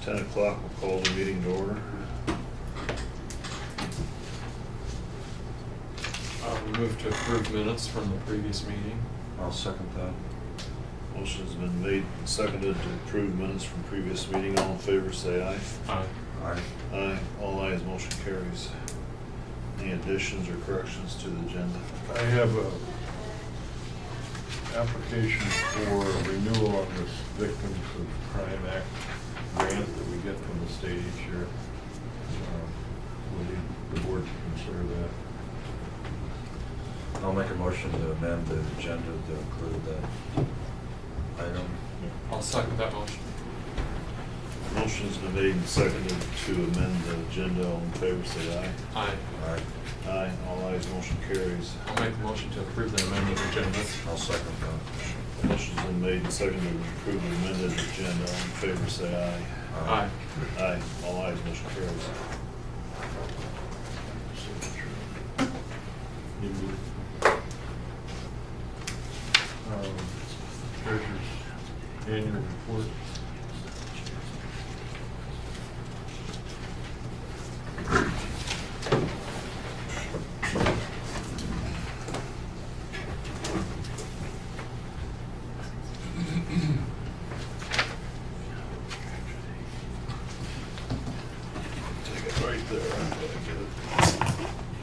10 o'clock, we'll call the meeting to order. We move to approve minutes from the previous meeting. I'll second that. Motion's been made and seconded to approve minutes from previous meeting. All in favor, say aye. Aye. Aye. Aye. All ayes, motion carries. Any additions or corrections to the agenda? I have a application for renewal on this Victims of Crime Act grant that we get from the state each year. We need the board to consider that. I'll make a motion to amend the agenda to include that item. I'll second that motion. Motion's been made and seconded to amend the agenda. All in favor, say aye. Aye. Aye. Aye. All ayes, motion carries. I'll make the motion to approve the amended agenda. I'll second that. Motion's been made and seconded to approve the amended agenda. All in favor, say aye. Aye. Aye. All ayes, motion carries. Treasurer's annual report. Take it right there. I'm gonna get it.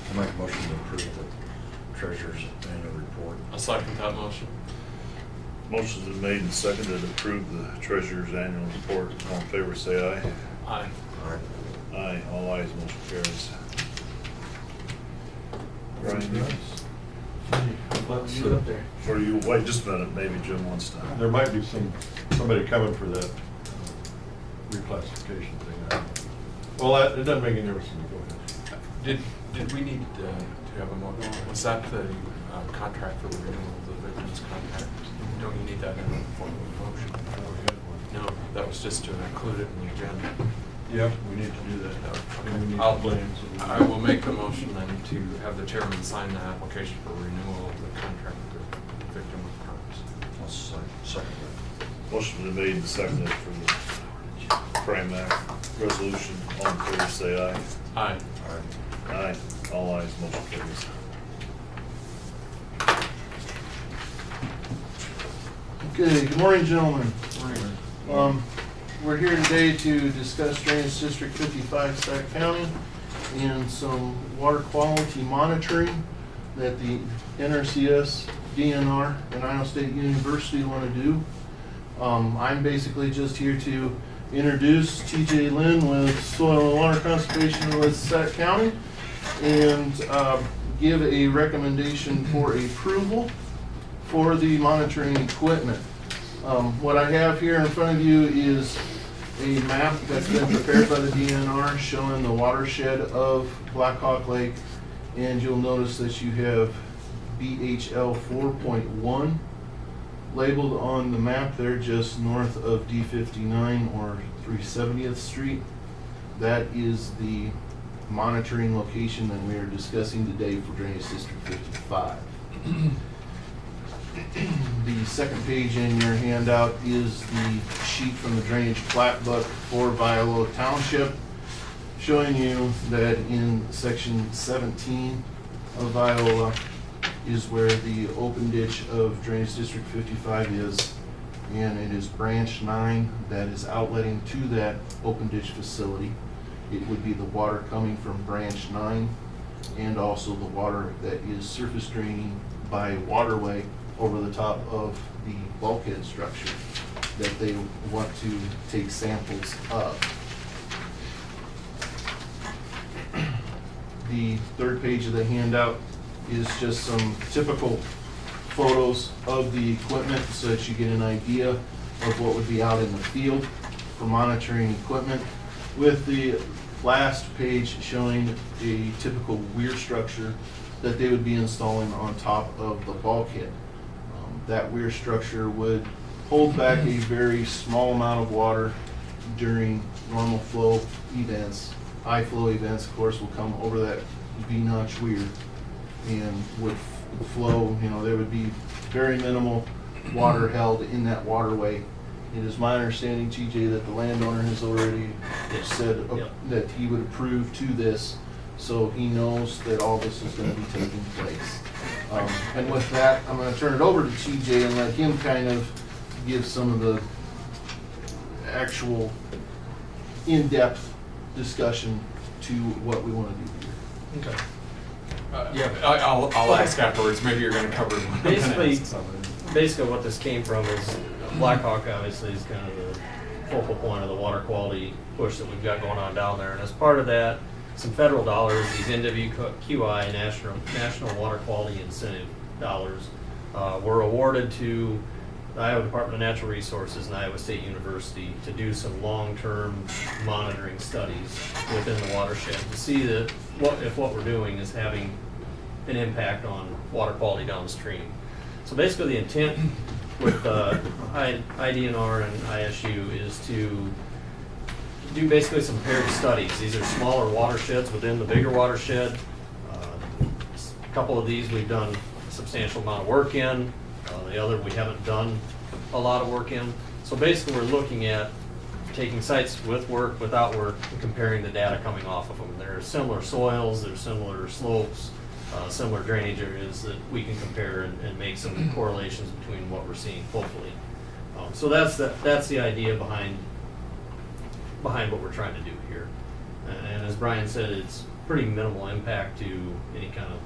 I'll make a motion to approve the treasurer's annual report. I'll second that motion. Motion's been made and seconded to approve the treasurer's annual report. All in favor, say aye. Aye. Aye. Aye. All ayes, motion carries. Brian, you- for you, wait just a minute, maybe Jim wants to. There might be somebody coming for that reclassification thing. Well, it doesn't make any difference to me. Go ahead. Did we need to have a motion? Was that the contract for the renewal of the victims contract? Don't you need that in the form of a motion? No, that was just to include it in the agenda. Yep, we need to do that. And we need I'll- plans. I will make a motion then to have the chairman sign the application for renewal of the contract with the victim of crimes. I'll second that. Motion's been made and seconded for the Crime Act resolution. All in favor, say aye. Aye. Aye. Aye. All ayes, motion carries. Okay, good morning, gentlemen. Morning. We're here today to discuss Drainage District 55, Sac County, and some water quality monitoring that the NRCS, DNR, and Iowa State University want to do. I'm basically just here to introduce TJ Lynn with Soil and Water Conservation with Sac County, and give a recommendation for approval for the monitoring equipment. What I have here in front of you is a map that's been prepared by the DNR showing the watershed of Black Hawk Lake, and you'll notice that you have BHL 4.1 labeled on the map there just north of D59 or 370th Street. That is the monitoring location that we are discussing today for Drainage District 55. The second page in your handout is the sheet from the drainage plat book for Viola Township, showing you that in section 17 of Viola, is where the open ditch of Drainage District 55 is, and it is branch 9 that is outletting to that open ditch facility. It would be the water coming from branch 9 and also the water that is surface draining by waterway over the top of the bulkhead structure that they want to take samples of. The third page of the handout is just some typical photos of the equipment so that you get an idea of what would be out in the field for monitoring equipment, with the last page showing a typical weir structure that they would be installing on top of the bulkhead. That weir structure would hold back a very small amount of water during normal flow events. High flow events, of course, will come over that V-notch weir and would flow, there would be very minimal water held in that waterway. It is my understanding, TJ, that the landowner has already said that he would approve to this, so he knows that all this is going to be taking place. And with that, I'm going to turn it over to TJ and let him kind of give some of the actual in-depth discussion to what we want to do here. Okay. I'll ask afterwards. Maybe you're going to cover it. Basically what this came from is Blackhawk obviously is kind of the focal point of the water quality push that we've got going on down there. And as part of that, some federal dollars, these NWQI, National Water Quality Incentive dollars, were awarded to the Iowa Department of Natural Resources and Iowa State University to do some long-term monitoring studies within the watershed to see that if what we're doing is having an impact on water quality downstream. So basically the intent with IDNR and ISU is to do basically some paired studies. These are smaller watersheds within the bigger watershed. A couple of these we've done a substantial amount of work in. The other we haven't done a lot of work in. So basically we're looking at taking sites with work, without work, and comparing the data coming off of them. There are similar soils, there's similar slopes, similar drainage areas that we can compare and make some correlations between what we're seeing, hopefully. So that's the idea behind what we're trying to do here. And as Brian said, it's pretty minimal impact to any kind of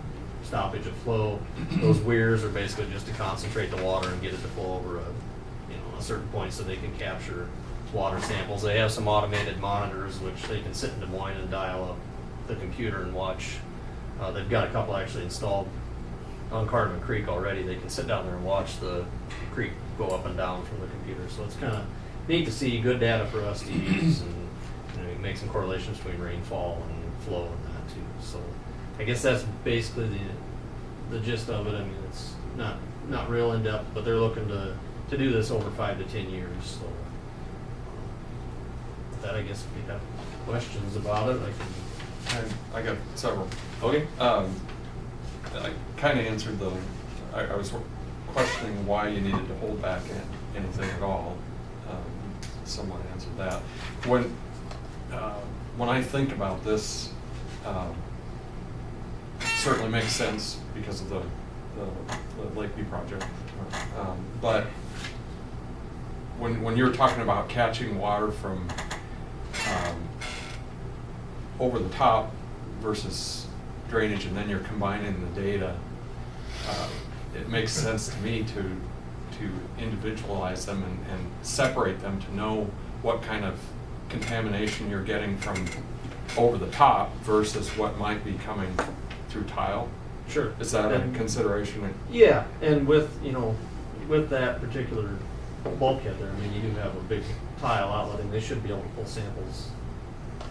stoppage of flow. Those weirs are basically just to concentrate the water and get it to flow over a certain point so they can capture water samples. They have some automated monitors which they can sit in Des Moines and dial up the computer and watch. They've got a couple actually installed on Cardamom Creek already. They can sit down there and watch the creek go up and down from the computer. So it's kind of neat to see, good data for us to use, and make some correlations between rainfall and flow and that too. So I guess that's basically the gist of it. I mean, it's not real in depth, but they're looking to do this over 5 to 10 years. So with that, I guess if you have questions about it, I got several. Okay. I kind of answered I was questioning why you needed to hold back anything at all. Someone answered that. When I think about this, certainly makes sense because of the Lakeview project. But when you're talking about catching water from over the top versus drainage, and then you're combining the data, it makes sense to me to individualize them and separate them to know what kind of contamination you're getting from over the top versus what might be coming through tile. Sure. Is that a consideration? Yeah, and with that particular bulkhead there, I mean, you do have a big tile outlet, and they should be able to pull samples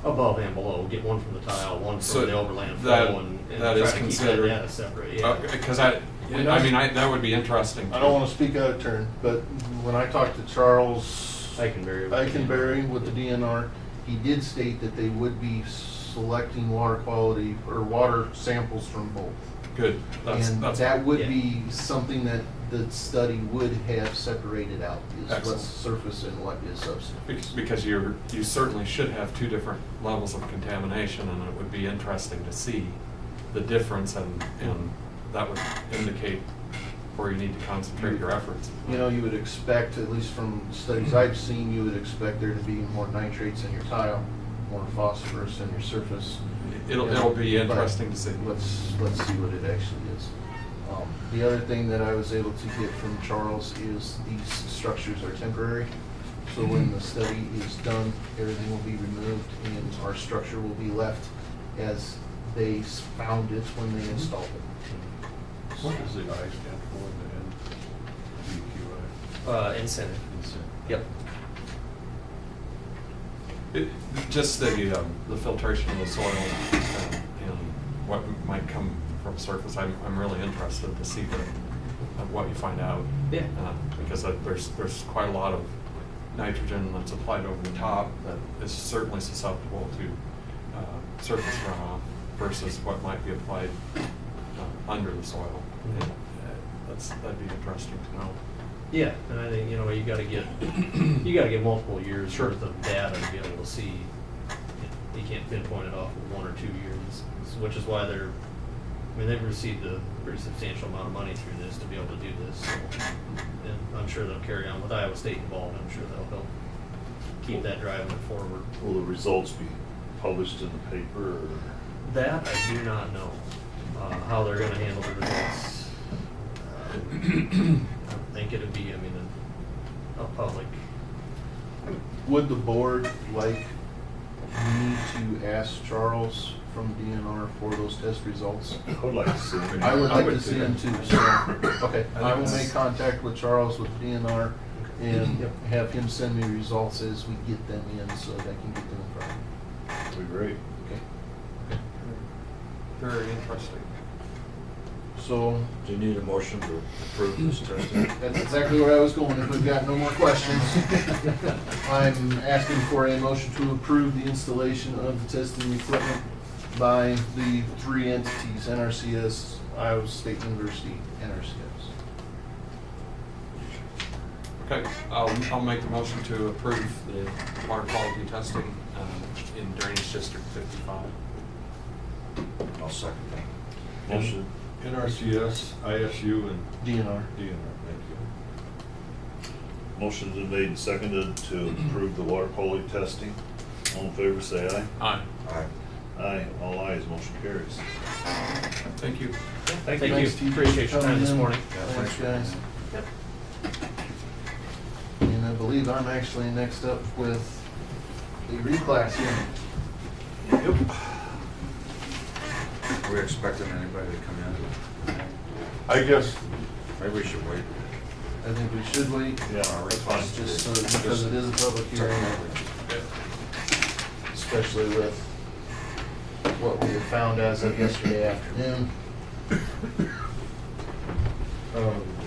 above and below. Get one from the tile, one from the overland flow, and that try is to considered keep that data separate. Yeah. Because that would be interesting. I don't want to speak out of turn, but when I talked to Charles Eikenberry with the DNR, he did state that they would be selecting water quality or water samples from both. Good. That would be something that the study would have separated out, is Excellent. what's surface and what is subsurface. Because you certainly should have two different levels of contamination, and it would be interesting to see the difference, and that would indicate where you need to concentrate your efforts. You know, you would expect, at least from studies I've seen, you would expect there to be more nitrates in your tile, more phosphorus in your surface. It'll be But interesting to see. Let's see what it actually is. The other thing that I was able to get from Charles is these structures are temporary. So when the study is done, everything will be removed and our structure will be left as they found it when they installed it. What does the I stand for in the end? DQI? Incentive. Consent. Yep. Just the filtration of the soil and what might come from surface. I'm really interested to see what you find out. Yeah. Because there's quite a lot of nitrogen that's applied over the top that is certainly susceptible to surface runoff versus what might be applied under the soil. And, that'd be interesting to know. Yeah, and I think, you know, you gotta get multiple years worth of data to be able to see. You can't pinpoint it off of 1 or 2 years, which is why they've received a pretty substantial amount of money through this to be able to do this. So, and I'm sure they'll carry on with Iowa State involved. I'm sure that'll help keep that driving it forward. Will the results be published in the paper or? That I do not know, how they're gonna handle the results. I think it'd be, a public. Would the board like me to ask Charles from DNR for those test results? I would like to see it. I would I like would to see too. them too, so, okay, I will make contact with Charles with DNR and have him send me results as we get them in so that I can get them in front of him. That'd be great. Okay, Very interesting. so Do you need a motion to approve this testing? that's exactly where I was going, if we've got no more questions. I'm asking for a motion to approve the installation of the testing equipment by the 3 entities, NRCS, Iowa State University, NRCS. Okay, I'll make the motion to approve the water quality testing in Drainage District 55. I'll second that. Motion. NRCS, ISU, and DNR. DNR, thank you. Motion's been made and seconded to approve the water quality testing. All in favor, say aye. Aye. Aye. Aye, all ayes, motion carries. Thank you. Thank Thanks, you. Steve, Appreciate for your time coming this in. morning. Yeah, Thanks, for guys. coming And I believe I'm actually next up with a reclass here. Yep. Are we expecting anybody to come in? I guess, Maybe we should wait. I think we should wait. Yeah, that's fine. Just so, because it is a public hearing, especially with what we have found as of yesterday afternoon.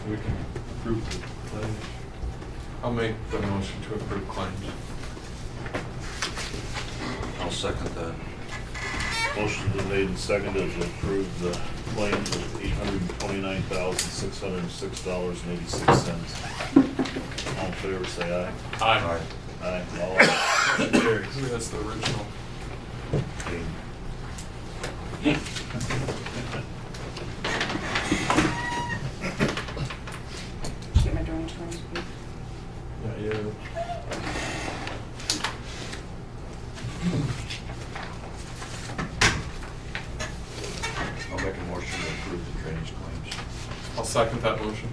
we can approve the claims. I'll make the motion to approve claims. I'll second that. Motion's been made and seconded to approve the claims of $829,606.86. All in favor, say aye. Aye. Aye, all ayes, motion carries. Maybe that's the original. Get my drainage claims, please. Yeah. I'll make a motion to approve the drainage claims. I'll second that motion.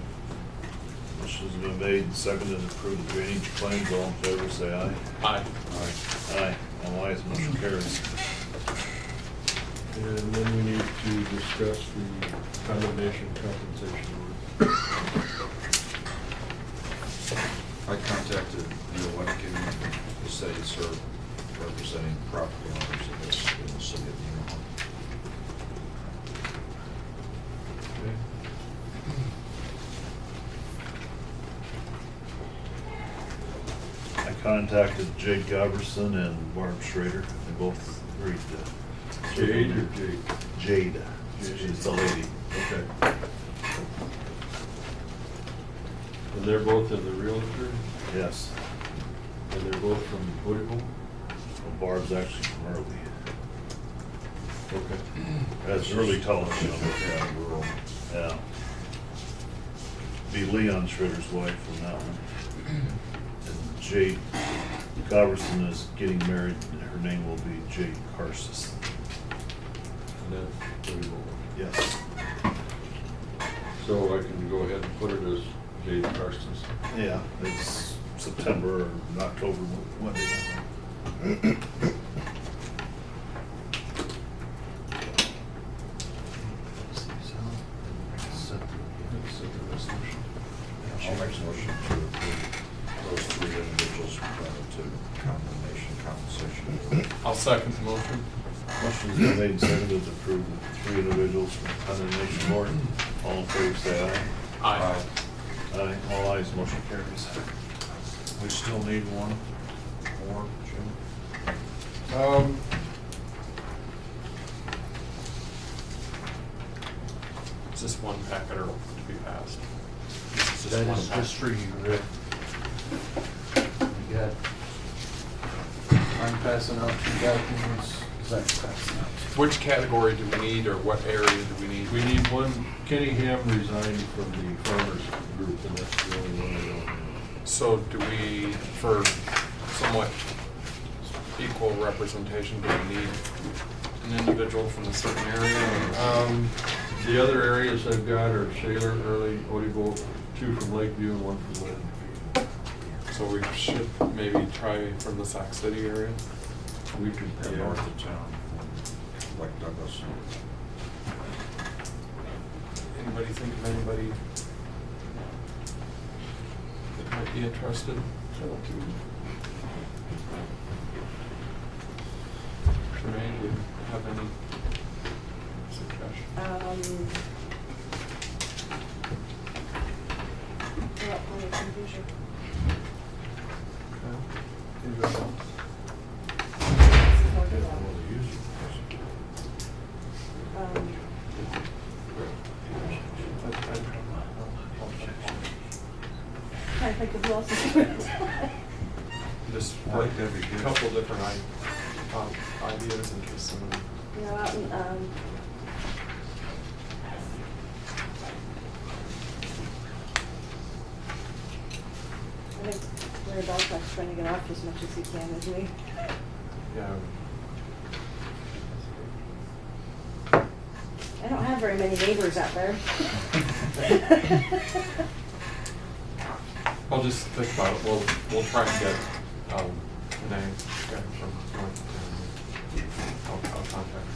Motion's been made and seconded to approve the drainage claims. All in favor, say aye. Aye. Aye. Aye, all ayes, motion carries. And then we need to discuss the condemnation compensation order. I contacted Neil Wetkin, the city served representing property owners in this, in the city of New I contacted Jade Goverson and Barb Schrader. They both agreed to. Jade or Jake? Jade. She's the lady. Okay. And they're both in the realtor, Yes. and they're both from Woodville? Well, Barb's actually from Early. Okay. That's Early Television. Yeah, rural. Yeah. Be Leon Schroeder's wife on that one. And Jade Goverson is getting married, and her name will be Jade Carsis. And then, there we go. Yes. So I can go ahead and put it as Jade Carstens. Yeah, it's September or October, what is it? I'll make a motion to approve those three individuals presented to condemnation compensation. I'll second the motion. Motion's been made and seconded to approve the three individuals from condemnation board. All in favor, say aye. Aye. Aye, all ayes, motion carries. We still need one more, Jim? It's just one packet or to be passed. This is That one is just for you, Rick. You got, I'm passing out two documents, Zach's passing out. Which category do we need, or what area do we need? We need one. Kenny Ham resigned from the farmers group, and that's the only one I don't have. So do we, for somewhat equal representation, do we need an individual from a certain area? The other areas I've got are Shaler, Early, Odebo, 2 from Lakeview and 1 from Lynn. So we should maybe try from the Sac City area? We could, And north of town, like Douglas. Anybody think of anybody that might be interested? Jermaine, do you have any suggestions? Well, on the confusion. Okay. Anybody else? This is more development. Trying to think of who else is doing it. Just I think that'd be a good. couple different ideas in case someone. You know, out in, I think Mayor Belfast's trying to get off as much as he can, isn't he? Yeah. I don't have very many neighbors out there. I'll just think about it. We'll try and get Renee guy from North. I'll contact.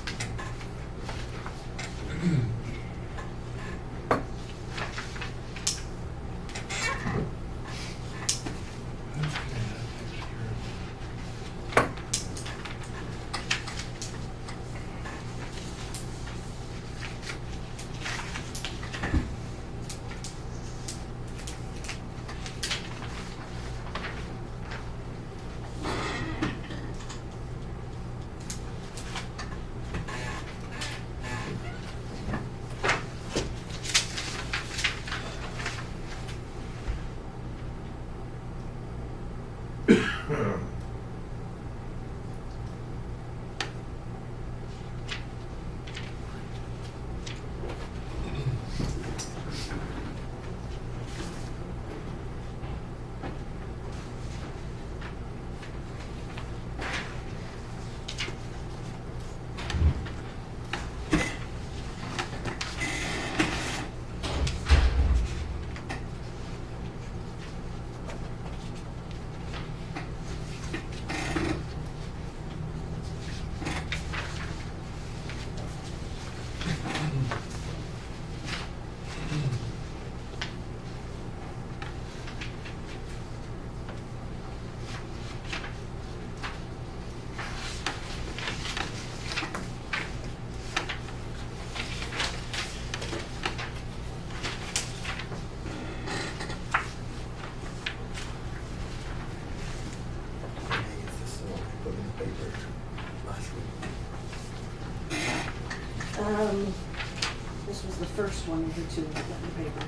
This was the first one of the two that went in the paper.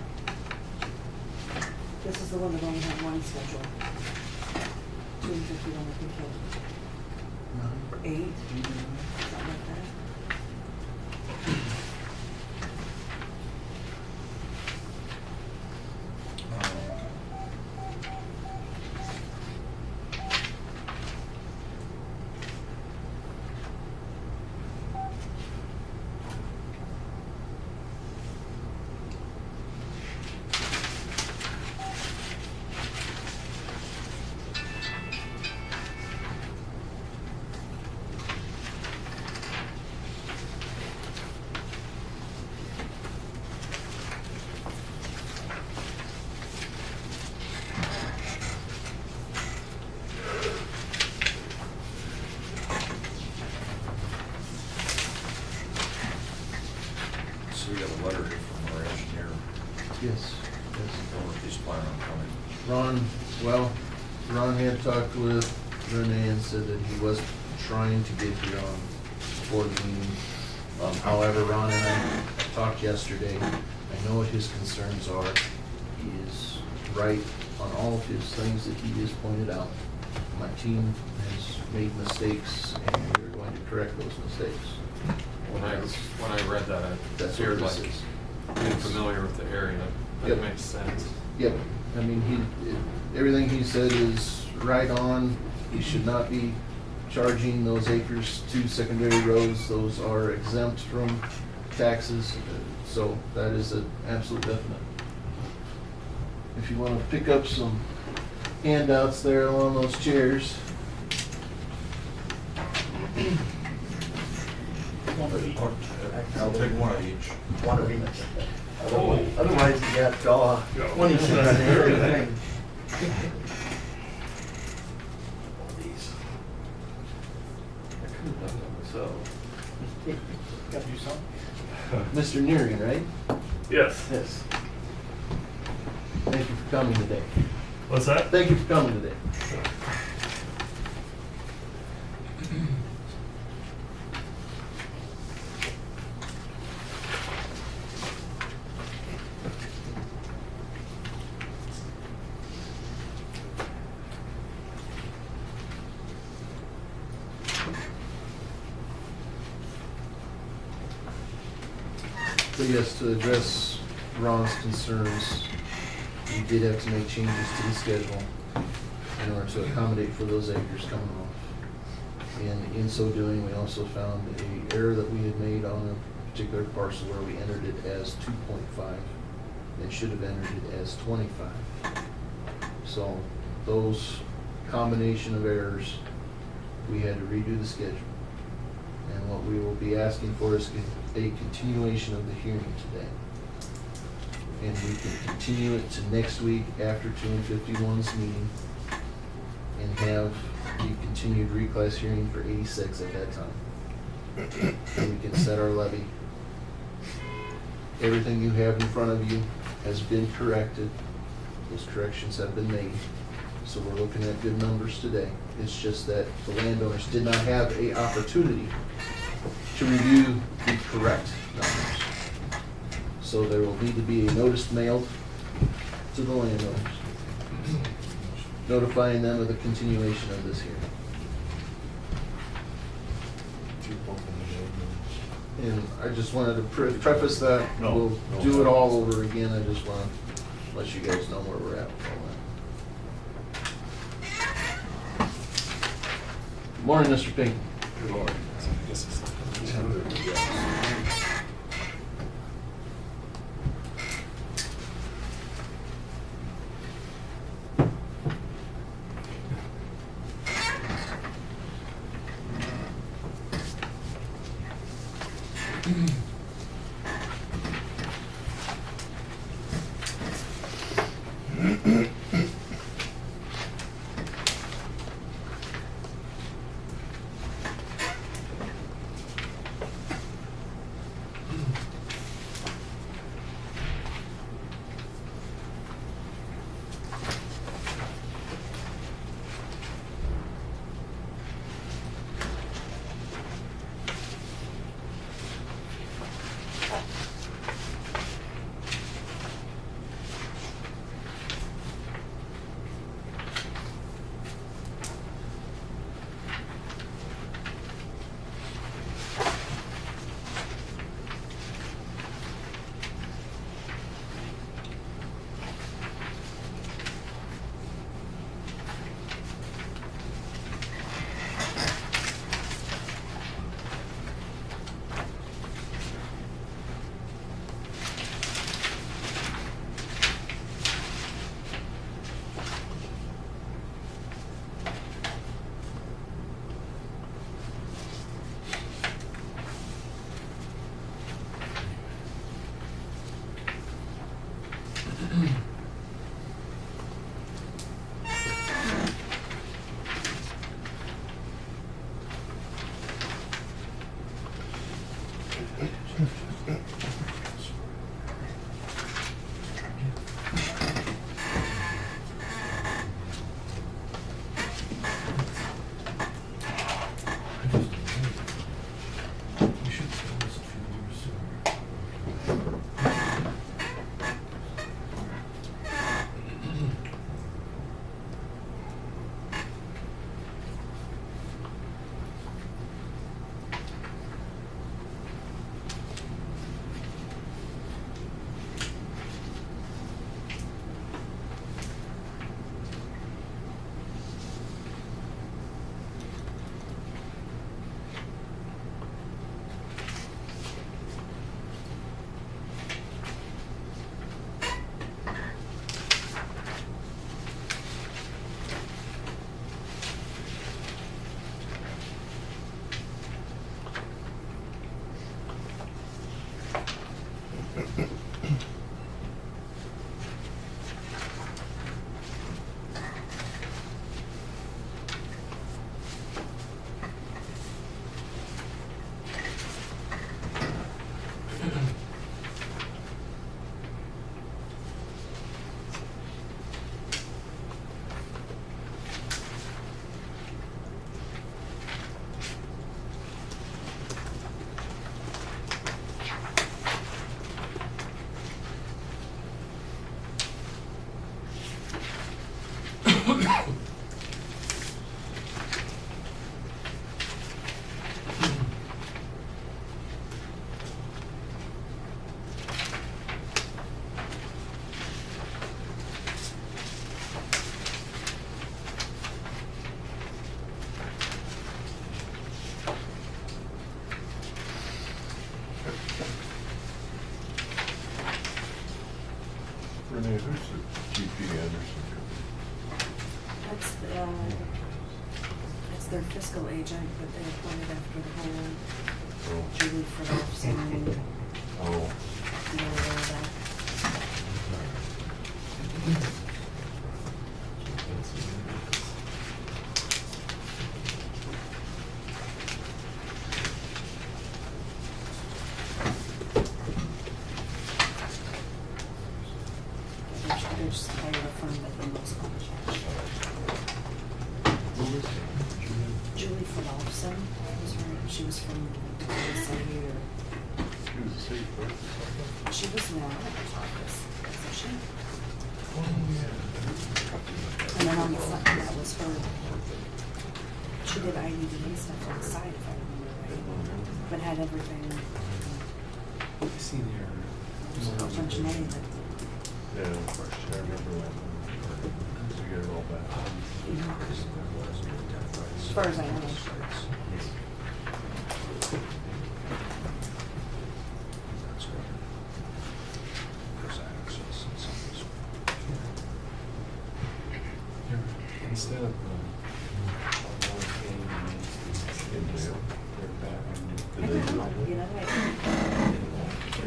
This is the one that only had one schedule. 251, I think, or 8, something like that. Ron had talked with Renee and said that he was trying to get here on before the meeting. However, Ron and I talked yesterday. I know what his concerns are. He is right on all of his things that he has pointed out. My team has made mistakes, and we're going to correct those mistakes. When I read that, I That's feared what like this is. being familiar with the area. That Yep. makes sense. Yep, I mean, everything he said is right on. He should not be charging those acres to secondary roads. Those are exempt from taxes, so that is an absolute definite. If you want to pick up some handouts there along those chairs. I'll take one of each. One of each. Otherwise, you got 26 there, everything. These. I could have done that myself. Got to do something. Mr. Neary, right? Yes. Yes. Thank you for coming today. What's that? Thank you for coming today. So yes, to address Ron's concerns, we did have to make changes to the schedule in order to accommodate for those acres coming off. And in so doing, we also found an error that we had made on a particular parcel where we entered it as 2.5 and should have entered it as 25. So those combination of errors, we had to redo the schedule. And what we will be asking for is a continuation of the hearing today. And we can continue it to next week after 251's meeting and have the continued reclass hearing for 86 at that time. And we can set our levy. Everything you have in front of you has been corrected. Those corrections have been made. So we're looking at good numbers today. It's just that the landowners did not have an opportunity to review the correct numbers. So there will need to be a notice mailed to the landowners, notifying them of the continuation of this hearing. And I just wanted to preface that. No, We'll no. do it all over again. I just want to let you guys know where we're at with all that. Morning, Mr. Pink. Good Lord. I guess it's not. Renee, who's the GP Anderson? That's their fiscal agent, but they appointed after the whole Oh. Julie Fredolf's and Oh. They're just hired a firm that the most contracts. Julie Fredolfson was her, she was from Dakota City or, She was a city clerk or something? she was in the auditor's office, wasn't she? Oh, yeah. And then on the side, that was her, she did IDDA stuff on the side, if I remember right, but had everything, Senior. a bunch of money that, Yeah, I remember that. To get it all back. as far as I know. Instead of I don't know, you know, I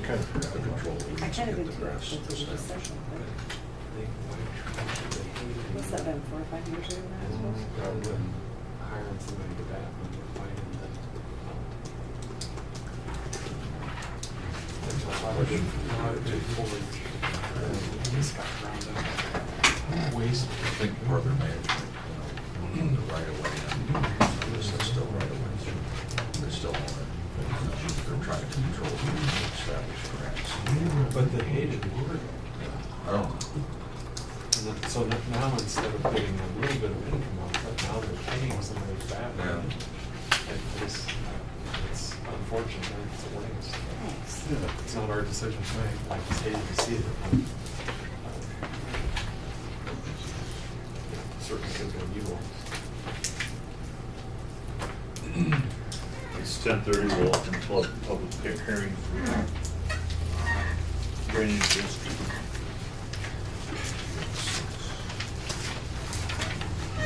kind of forgot control. I kind of did too, actually, to the discussion, but what's that been, 4 or 5 years ago now, I suppose? rather than hiring somebody to that when you're finding that. Waste. I think part of their management, the right of way, this is still right of way. They still own it. They're trying to control the established grants. But they hated the word. I don't know. And then, so now instead of getting a little bit of income off it, now they're paying somebody back. Yeah. It's unfortunate, it's a waste. Thanks. It's not our decision to make, I just hate to see it. Certainly could have been you all. It's 10:30, we'll open public hearing for drainage district.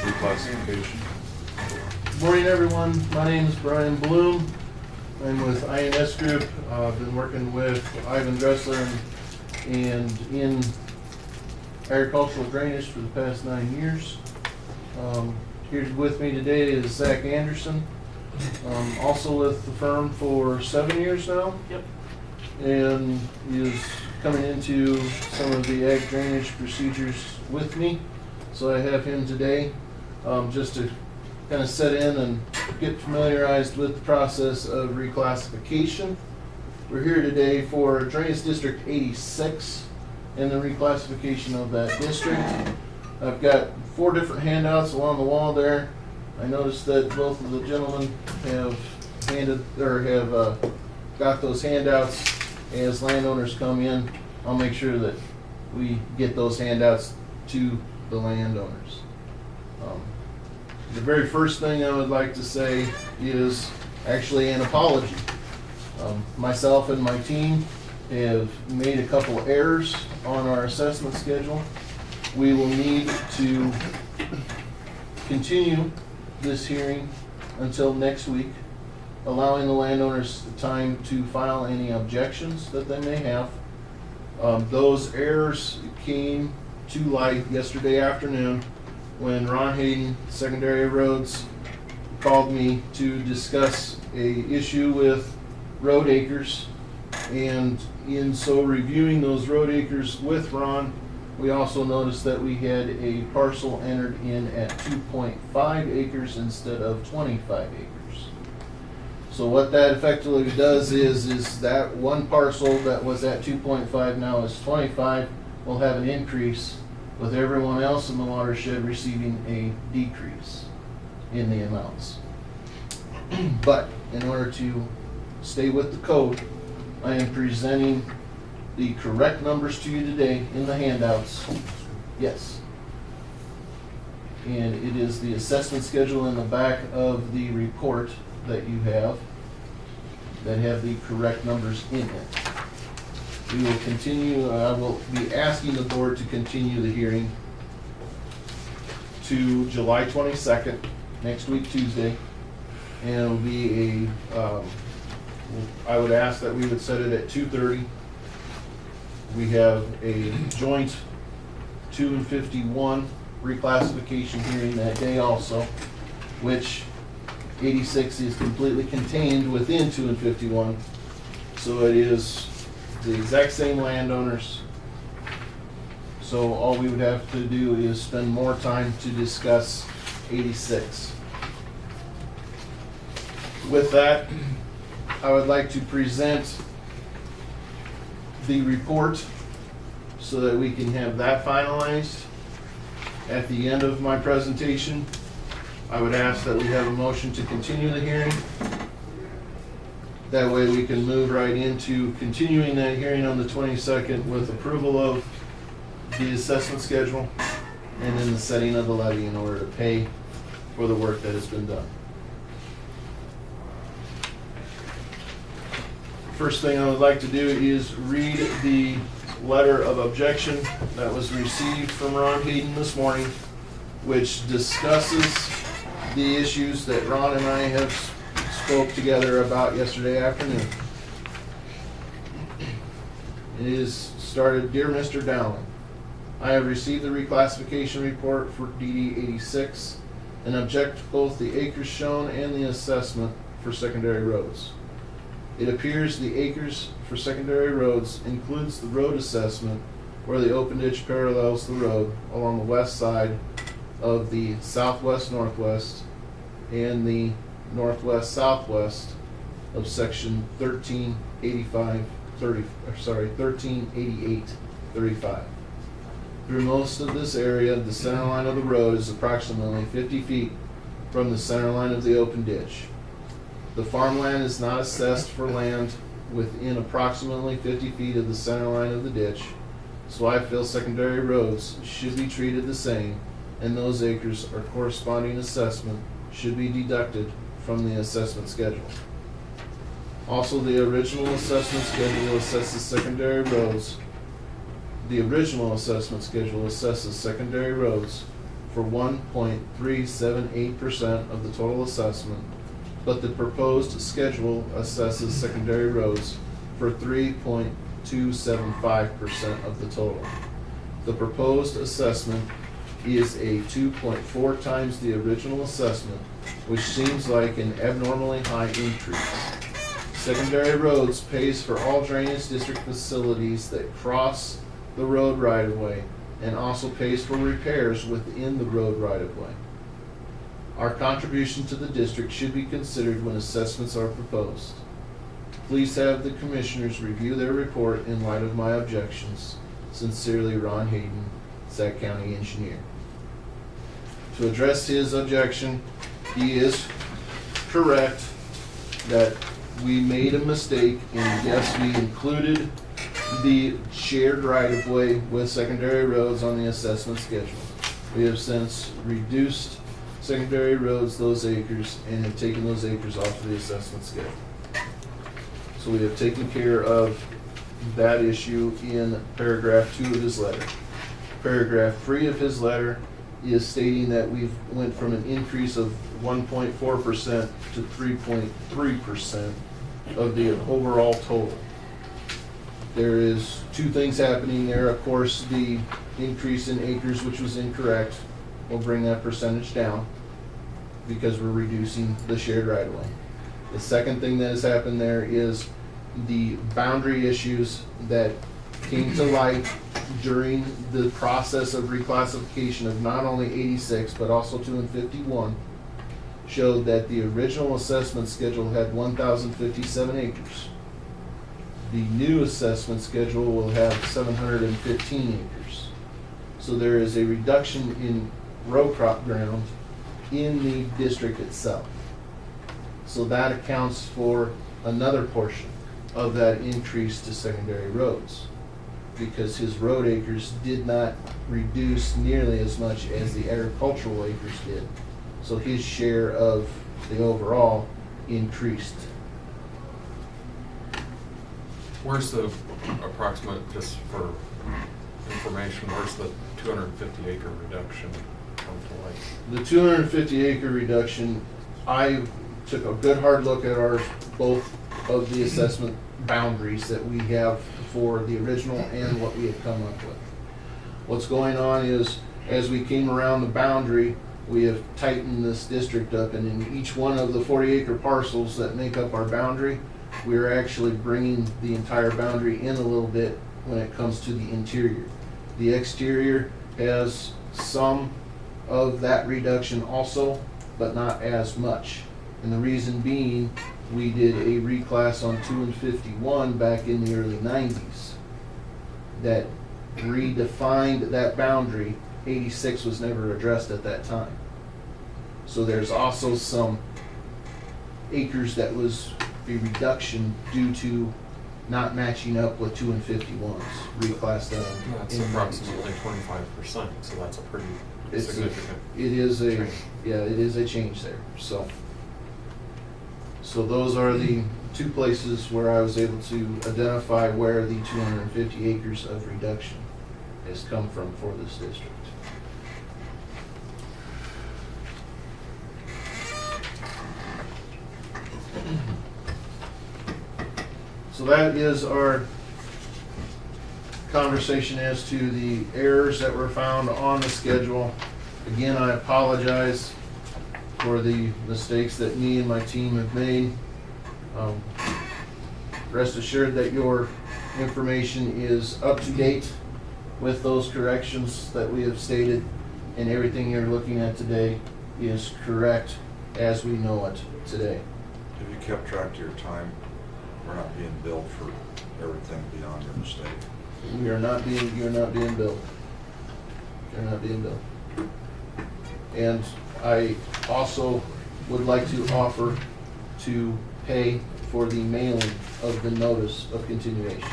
Reclassification. Morning, everyone. My name is Brian Bloom. I'm with INS Group. I've been working with Ivan Dressler and in agricultural drainage for the past 9 years. Here with me today is Zach Anderson, also with the firm for 7 years now. Yep. And is coming into some of the ag drainage procedures with me. So I have him today, just to kind of set in and get familiarized with the process of reclassification. We're here today for Drainage District 86 and the reclassification of that district. I've got 4 different handouts along the wall there. I noticed that both of the gentlemen have got those handouts. As landowners come in, I'll make sure that we get those handouts to the landowners. The very first thing I would like to say is actually an apology. Myself and my team have made a couple errors on our assessment schedule. We will need to continue this hearing until next week, allowing the landowners the time to file any objections that they may have. Those errors came to light yesterday afternoon when Ron Hayden, Secondary Roads, called me to discuss a issue with road acres. And in so reviewing those road acres with Ron, we also noticed that we had a parcel entered in at 2.5 acres instead of 25 acres. So what that effectively does is that one parcel that was at 2.5 now is 25 will have an increase with everyone else in the watershed receiving a decrease in the amounts. But in order to stay with the code, I am presenting the correct numbers to you today in the handouts. Yes. And it is the assessment schedule in the back of the report that you have that have the correct numbers in it. We will continue, I will be asking the board to continue the hearing to July 22nd, next week, Tuesday. And it'll be I would ask that we would set it at 2:30. We have a joint 2 and 51 reclassification hearing that day also, which 86 is completely contained within 2 and 51. So it is the exact same landowners. So all we would have to do is spend more time to discuss 86. With that, I would like to present the report so that we can have that finalized. At the end of my presentation, I would ask that we have a motion to continue the hearing. That way we can move right into continuing that hearing on the 22nd with approval of the assessment schedule and then the setting of the levy in order to pay for the work that has been done. First thing I would like to do is read the letter of objection that was received from Ron Hayden this morning, which discusses the issues that Ron and I have spoke together about yesterday afternoon. It is started, Dear Mr. Dowling, I have received the reclassification report for DD 86 and object to both the acres shown and the assessment for secondary roads. It appears the acres for secondary roads includes the road assessment where the open ditch parallels the road along the west side of the southwest-northwest and the northwest-southwest of section 1388-35. Through most of this area, the center line of the road is approximately 50 feet from the center line of the open ditch. The farmland is not assessed for land within approximately 50 feet of the center line of the ditch, so I feel secondary roads should be treated the same, and those acres or corresponding assessment should be deducted from the assessment schedule. Also, the original assessment schedule assesses secondary roads. The original assessment schedule assesses secondary roads for 1.378% of the total assessment, but the proposed schedule assesses secondary roads for 3.275% of the total. The proposed assessment is a 2.4 times the original assessment, which seems like an abnormally high increase. Secondary roads pays for all drainage district facilities that cross the road right-of-way and also pays for repairs within the road right-of-way. Our contribution to the district should be considered when assessments are proposed. Please have the commissioners review their report in light of my objections. Sincerely, Ron Hayden, Sac County Engineer. To address his objection, he is correct that we made a mistake, and yes, we included the shared right-of-way with secondary roads on the assessment schedule. We have since reduced secondary roads those acres and have taken those acres off of the assessment schedule. So we have taken care of that issue in paragraph 2 of his letter. Paragraph 3 of his letter is stating that we've went from an increase of 1.4% to 3.3% of the overall total. There is two things happening there. Of course, the increase in acres, which was incorrect, will bring that percentage down because we're reducing the shared right-of-way. The second thing that has happened there is the boundary issues that came to light during the process of reclassification of not only 86 but also 2 and 51 showed that the original assessment schedule had 1,057 acres. The new assessment schedule will have 715 acres. So So there is a reduction in row crop ground in the district itself. So that accounts for another portion of that increase to secondary roads, because his road acres did not reduce nearly as much as the agricultural acres did. So his share of the overall increased. Where's the approximate, just for information, where's the 250 acre reduction come to light? The 250 acre reduction, I took a good hard look at both of the assessment boundaries that we have for the original and what we had come up with. What's going on is, as we came around the boundary, we have tightened this district up, and in each one of the 40 acre parcels that make up our boundary, we're actually bringing the entire boundary in a little bit when it comes to the interior. The exterior has some of that reduction also, but not as much. And the reason being, we did a reclass on 2 and 51 back in the early 90s that redefined that boundary. 86 was never addressed at that time. So there's also some acres that was a reduction due to not matching up with 2 and 51s, reclassed them. That's in approximately 25%, so that's a pretty It's a- significant. It is a, change. yeah, it is a change there, so. So those are the two places where I was able to identify where the 250 acres of reduction has come from for this district. So that is our conversation as to the errors that were found on the schedule. Again, I apologize for the mistakes that me and my team have made. Rest assured that your information is up to date with those corrections that we have stated, and everything you're looking at today is correct as we know it today. Have you kept track of your time? We're not being billed for everything beyond your mistake. You're not being billed. You're not being billed. And I also would like to offer to pay for the mailing of the notice of continuation.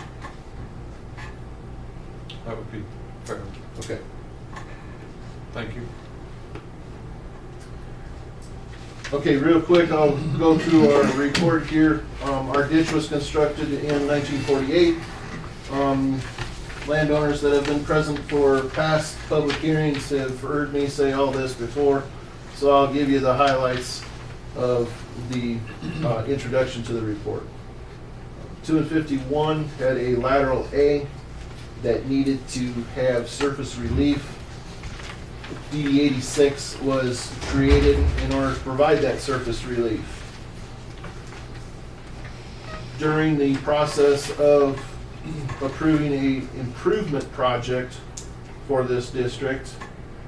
That would be fair. Okay. Thank you. Okay, real quick, I'll go through our report here. Our ditch was constructed in 1948. Landowners that have been present for past public hearings have heard me say all this before, so I'll give you the highlights of the introduction to the report. 2 and 51 had a lateral A that needed to have surface relief. DD 86 was created in order to provide that surface relief. During the process of approving an improvement project for this district,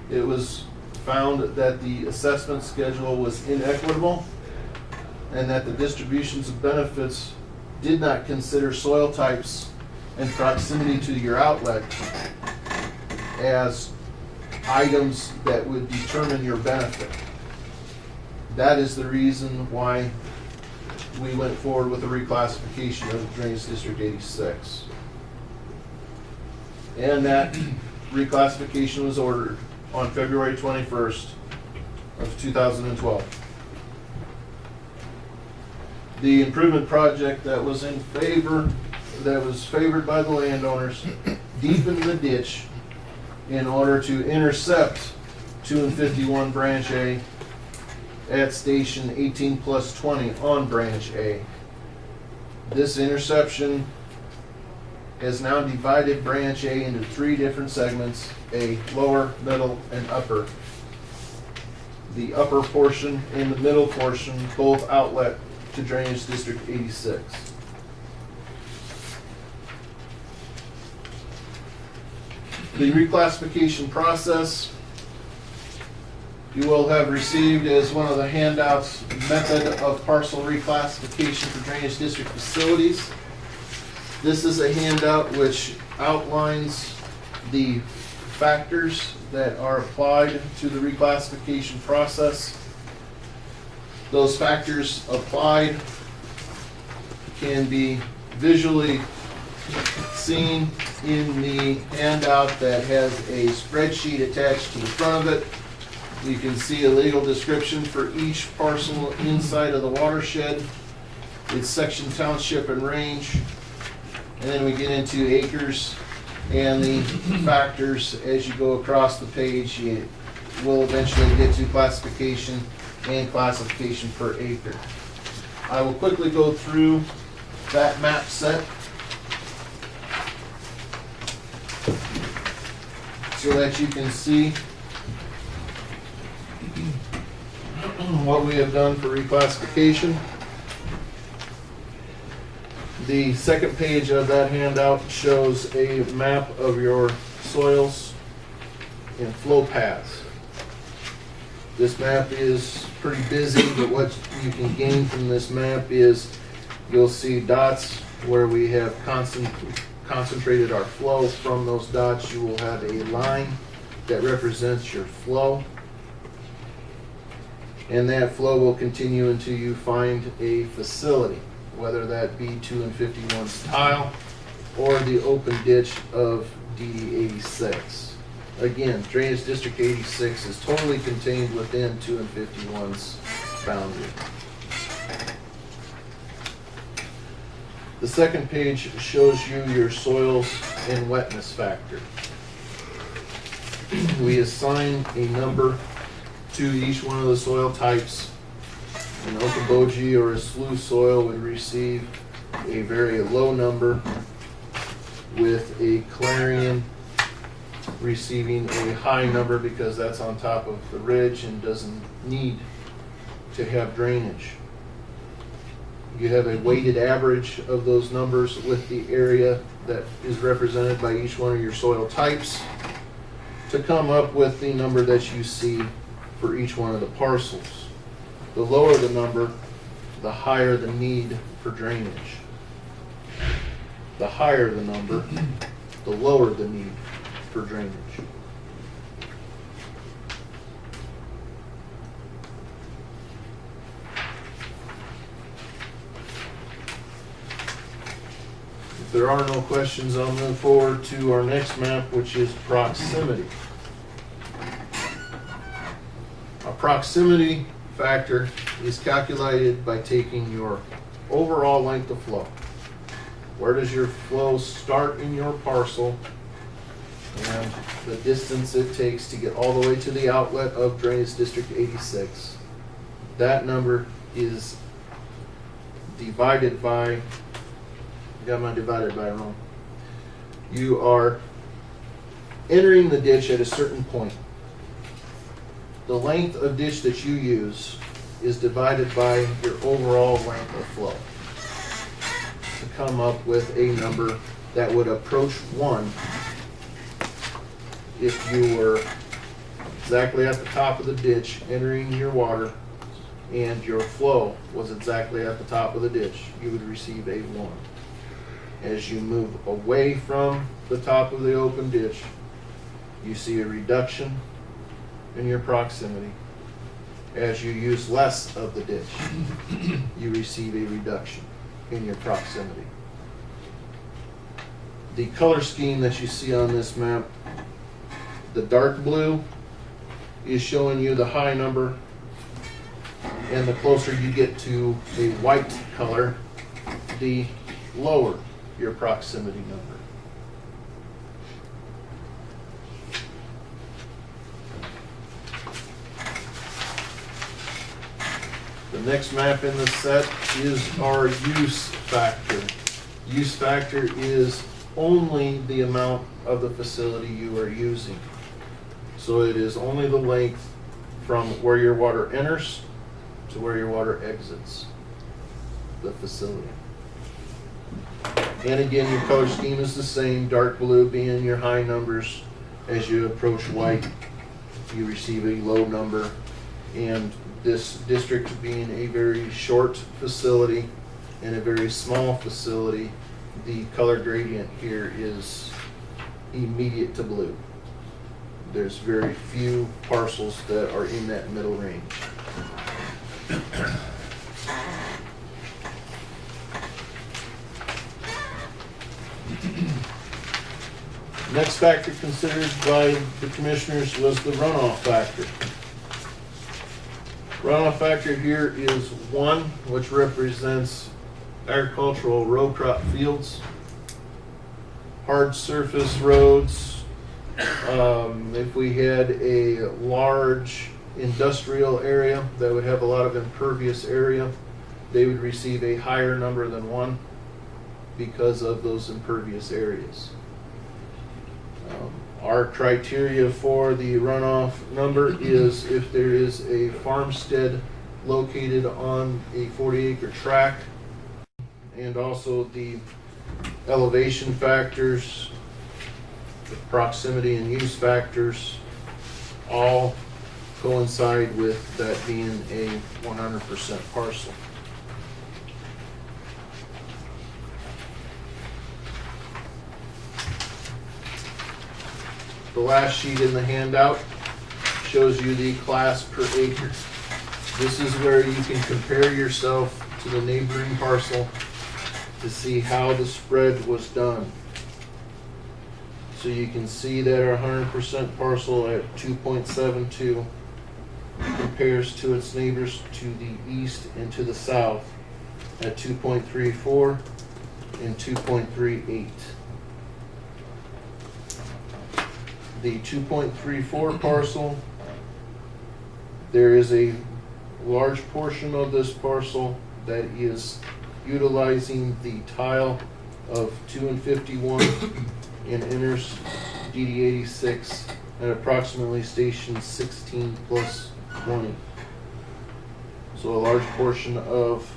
it was found that the assessment schedule was inequitable and that the distributions of benefits did not consider soil types and proximity to your outlet as items that would determine your benefit. That is the reason why we went forward with the reclassification of Drainage District 86. And that reclassification was ordered on February 21st of 2012. The improvement project that was favored by the landowners deepened the ditch in order to intercept 2 and 51 Branch A at station 18+20 on Branch A. This interception has now divided Branch A into 3 different segments: a lower, middle, and upper. The upper portion and the middle portion both outlet to Drainage District 86. The reclassification process you will have received as one of the handouts, method of parcel reclassification for drainage district facilities. This is a handout which outlines the factors that are applied to the reclassification process. Those factors applied can be visually seen in the handout that has a spreadsheet attached to the front of it. You can see a legal description for each parcel inside of the watershed, its section, township, and range. And then we get into acres and the factors as you go across the page. You will eventually get to classification and classification per acre. I will quickly go through that map set so that you can see what we have done for reclassification. The second page of that handout shows a map of your soils and flow paths. This map is pretty busy, but what you can gain from this map is you'll see dots where we have concentrated our flow. From those dots, you will have a line that represents your flow. And that flow will continue until you find a facility, whether that be 2 and 51's tile or the open ditch of DD 86. Again, Drainage District 86 is totally contained within 2 and 51's boundary. The second page shows you your soils and wetness factor. We assign a number to each one of the soil types. An Okoboji or a sluice soil would receive a very low number, with a Clarion receiving a high number because that's on top of the ridge and doesn't need to have drainage. You have a weighted average of those numbers with the area that is represented by each one of your soil types to come up with the number that you see for each one of the parcels. The lower the number, the higher the need for drainage. The higher the number, the lower the need for drainage. If there are no questions, I'll move forward to our next map, which is proximity. A proximity factor is calculated by taking your overall length of flow. Where does your flow start in your parcel and the distance it takes to get all the way to the outlet of Drainage District 86. That number is divided by, I got my divided by wrong. You are entering the ditch at a certain point. The length of ditch that you use is divided by your overall length of flow to come up with a number that would approach 1 if you were exactly at the top of the ditch entering your water and your flow was exactly at the top of the ditch. You would receive a 1. As you move away from the top of the open ditch, you see a reduction in your proximity. As you use less of the ditch, you receive a reduction in your proximity. The color scheme that you see on this map, the dark blue is showing you the high number, and the closer you get to a white color, the lower your proximity number. The next map in the set is our use factor. Use factor is only the amount of the facility you are using. So it is only the length from where your water enters to where your water exits the facility. And again, your color scheme is the same, dark blue being your high numbers. As you approach white, you receive a low number. And this district being a very short facility and a very small facility, the color gradient here is immediate to blue. There's very few parcels that are in that middle range. Next factor considered by the commissioners was the runoff factor. Runoff factor here is 1, which represents agricultural row crop fields, hard surface roads. If we had a large industrial area that would have a lot of impervious area, they would receive a higher number than 1 because of those impervious areas. Our criteria for the runoff number is if there is a farmstead located on a 40-acre tract, and also the elevation factors, the proximity and use factors, all coincide with that being a 100% parcel. The last sheet in the handout shows you the class per acre. This is where you can compare yourself to the neighboring parcel to see how the spread was done. So you can see that our 100% parcel at 2.72 compares to its neighbors to the east and to the south at 2.34 and 2.38. The 2.34 parcel, there is a large portion of this parcel that is utilizing the tile of 2 and 51 and enters DD 86 at approximately station 16 plus 20. So a large portion of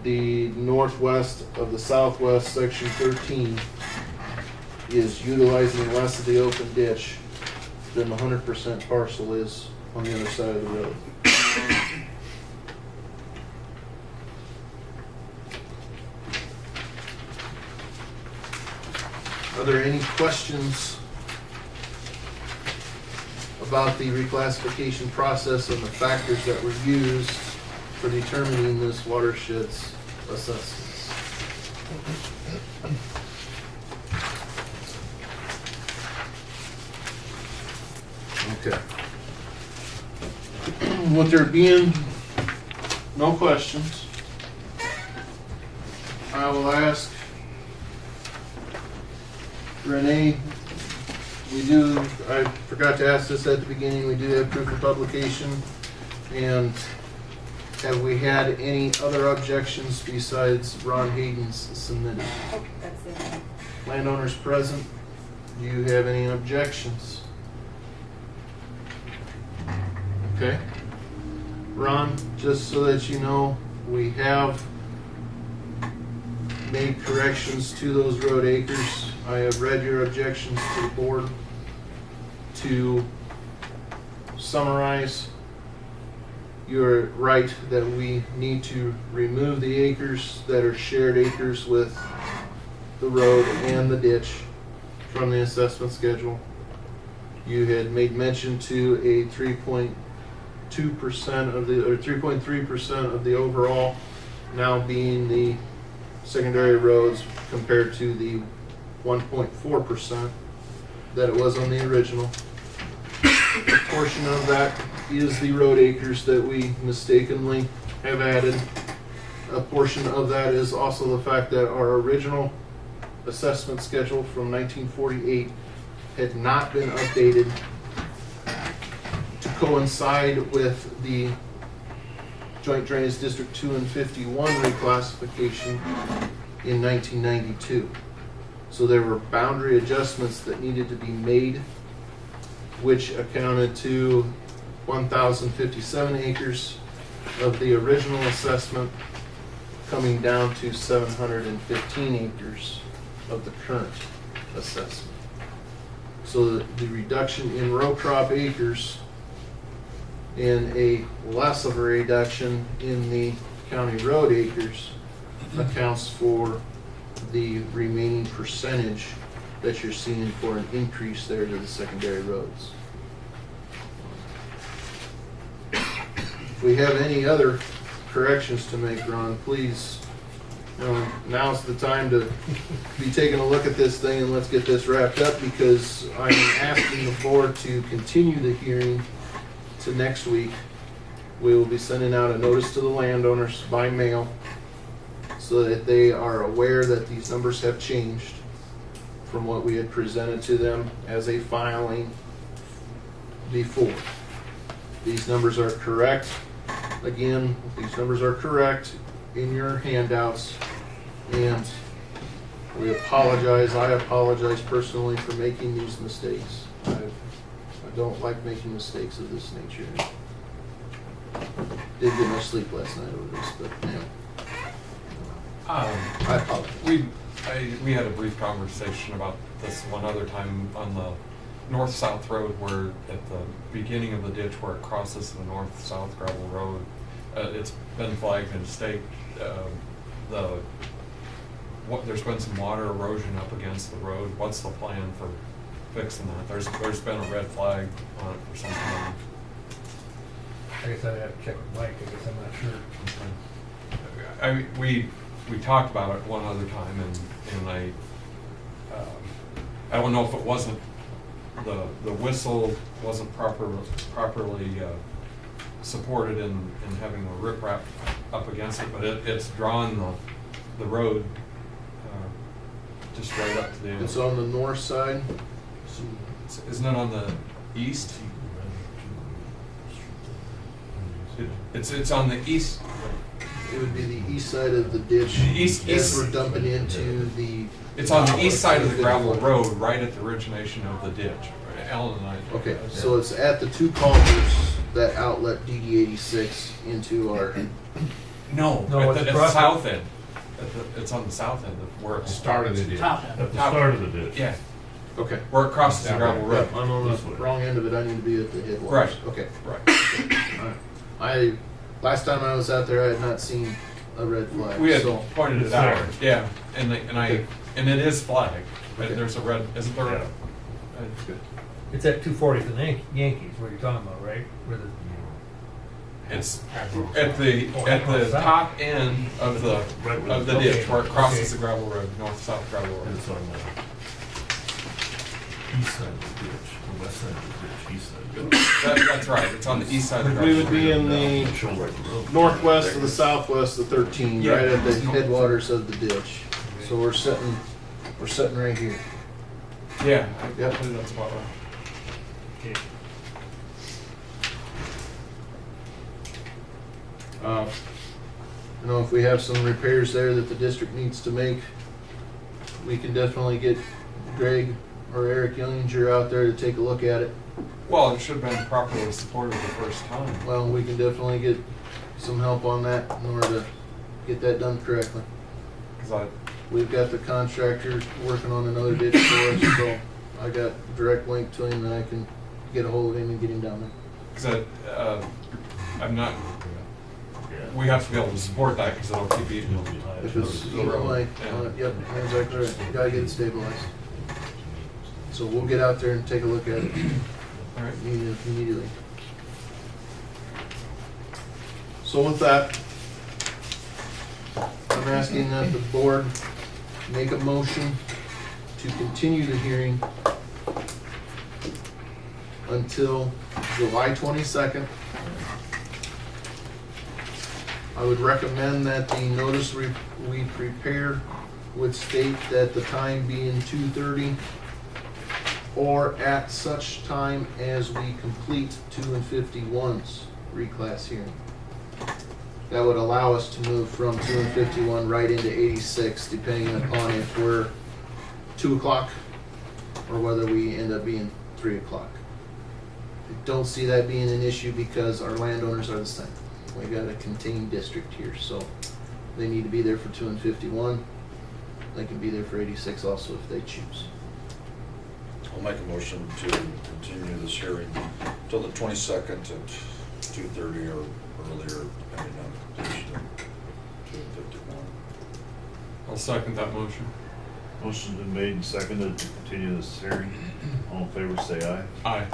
the northwest of the southwest section 13 is utilizing less of the open ditch than the 100% parcel is on the other side of the road. Are there any questions about the reclassification process and the factors that were used for determining this watershed's assessments? Okay. With there being no questions, I will ask Renee, I forgot to ask this at the beginning, we do have proof of publication, and have we had any other objections besides Ron Hayden's submitted? Oh, that's it. Landowners present, do you have any objections? Okay. Ron, just so that you know, we have made corrections to those road acres. I have read your objections to the board. To summarize, you're right that we need to remove the acres that are shared acres with the road and the ditch from the assessment schedule. You had made mention to a 3.2% of the, or 3.3% of the overall now being the secondary roads compared to the 1.4% that it was on the original. A portion of that is the road acres that we mistakenly have added. A portion of that is also the fact that our original assessment schedule from 1948 had not been updated to coincide with the Joint Drainage District 2 and 51 reclassification in 1992. So there were boundary adjustments that needed to be made, which accounted to 1,057 acres of the original assessment, coming down to 715 acres of the current assessment. So the reduction in row crop acres and a less of a reduction in the county road acres accounts for the remaining percentage that you're seeing for an increase there to the secondary roads. If we have any other corrections to make, Ron, please, now's the time to be taking a look at this thing and let's get this wrapped up, because I'm asking the board to continue the hearing to next week. We will be sending out a notice to the landowners by mail so that they are aware that these numbers have changed from what we had presented to them as a filing before. These numbers are correct. Again, these numbers are correct in your handouts, and we apologize. I apologize personally for making these mistakes. I don't like making mistakes of this nature. Did get much sleep last night over this, but anyway. I apologize. We had a brief conversation about this one other time on the north-south road, where at the beginning of the ditch where it crosses the north-south gravel road, it's been flagged and staked. There's been some water erosion up against the road. What's the plan for fixing that? There's been a red flag on it for some time. I guess I'd have to check with Mike, I guess I'm not sure. We talked about it one other time, and I don't know if it wasn't, the whistle wasn't properly supported in having the riprap up against it, but it's drawn the road just right up to the end. It's on the north side. Isn't it on the east? It's on the east. It would be the east side of the ditch. East. As we're dumping into the. It's on the east side of the gravel road, right at the origination of the ditch. Alan and I. Okay, so it's at the two culverts that outlet DD 86 into our. No, No, at it's the across south end. It's on the south end of where it started. the ditch. Top. At the start of the ditch. Yeah, Okay. where it crosses the gravel road. I'm on This the way. wrong end of it. I need to be at the headwaters. Right. Okay. Right. All right. Last time I was out there, I had not seen a red flag. We had so pointed it It's out. there. Yeah, and it is flagged. Okay. There's a red. Isn't there? Yeah. It's good. It's at 240th and Yankees, where you're talking about, right? Where the, It's at the top end of the ditch where it crosses the gravel road, north-south gravel road. It's on the east side of the ditch, the west side of the ditch, east side of the ditch. That's right. It's on the east side of the we gravel would be road. in the Shoulder of the road. northwest of the southwest of 13, Yeah. right at the headwaters of the ditch. So we're sitting right here. Yeah, Yep. I believe that's about right. You know, if we have some repairs there that the district needs to make, we can definitely get Greg or Eric Younginger out there to take a look at it. Well, it should have been properly supported the first time. Well, we can definitely get some help on that in order to get that done correctly. Because We've got the contractor working on another ditch for us, so I got direct link to him and I can get a hold of him and get him down there. I'm not. Yeah. We have to be able to support that because it'll keep eating. If it's either way, yep, that's exactly right. You gotta get it stabilized. So we'll get out there and take a look at it All right. immediately. So with that, I'm asking that the board make a motion to continue the hearing until July 22nd. I would recommend that the notice we prepare would state that the time being 2:30 or at such time as we complete 2 and 51's reclass hearing. That would allow us to move from 2 and 51 right into 86, depending upon if we're 2 o'clock or whether we end up being 3 o'clock. I don't see that being an issue because our landowners are the same. We got a contained district here, so they need to be there for 2 and 51. They can be there for 86 also if they choose. I'll make a motion to continue this hearing till the 22nd at 2:30 or earlier, depending on completion of 2:51. I'll second that motion. Motion's been made and seconded to continue this hearing. All in favor, say aye. Aye.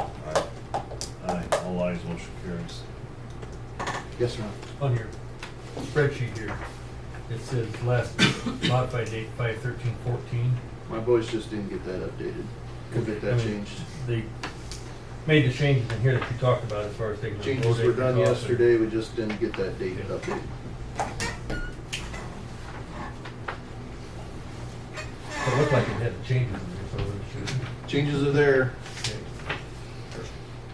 Aye. All ayes, motion carries. Yes, sir. On your spreadsheet here, it says last modified date 5/13/14. My boys just didn't get that updated. We'll get that I mean, changed. They made the changes in here that you talked about as far as taking the Changes road were acres done off and- yesterday, we just didn't get that date Okay. updated. It looked like it had the changes in there, so it should. Changes are there. Okay.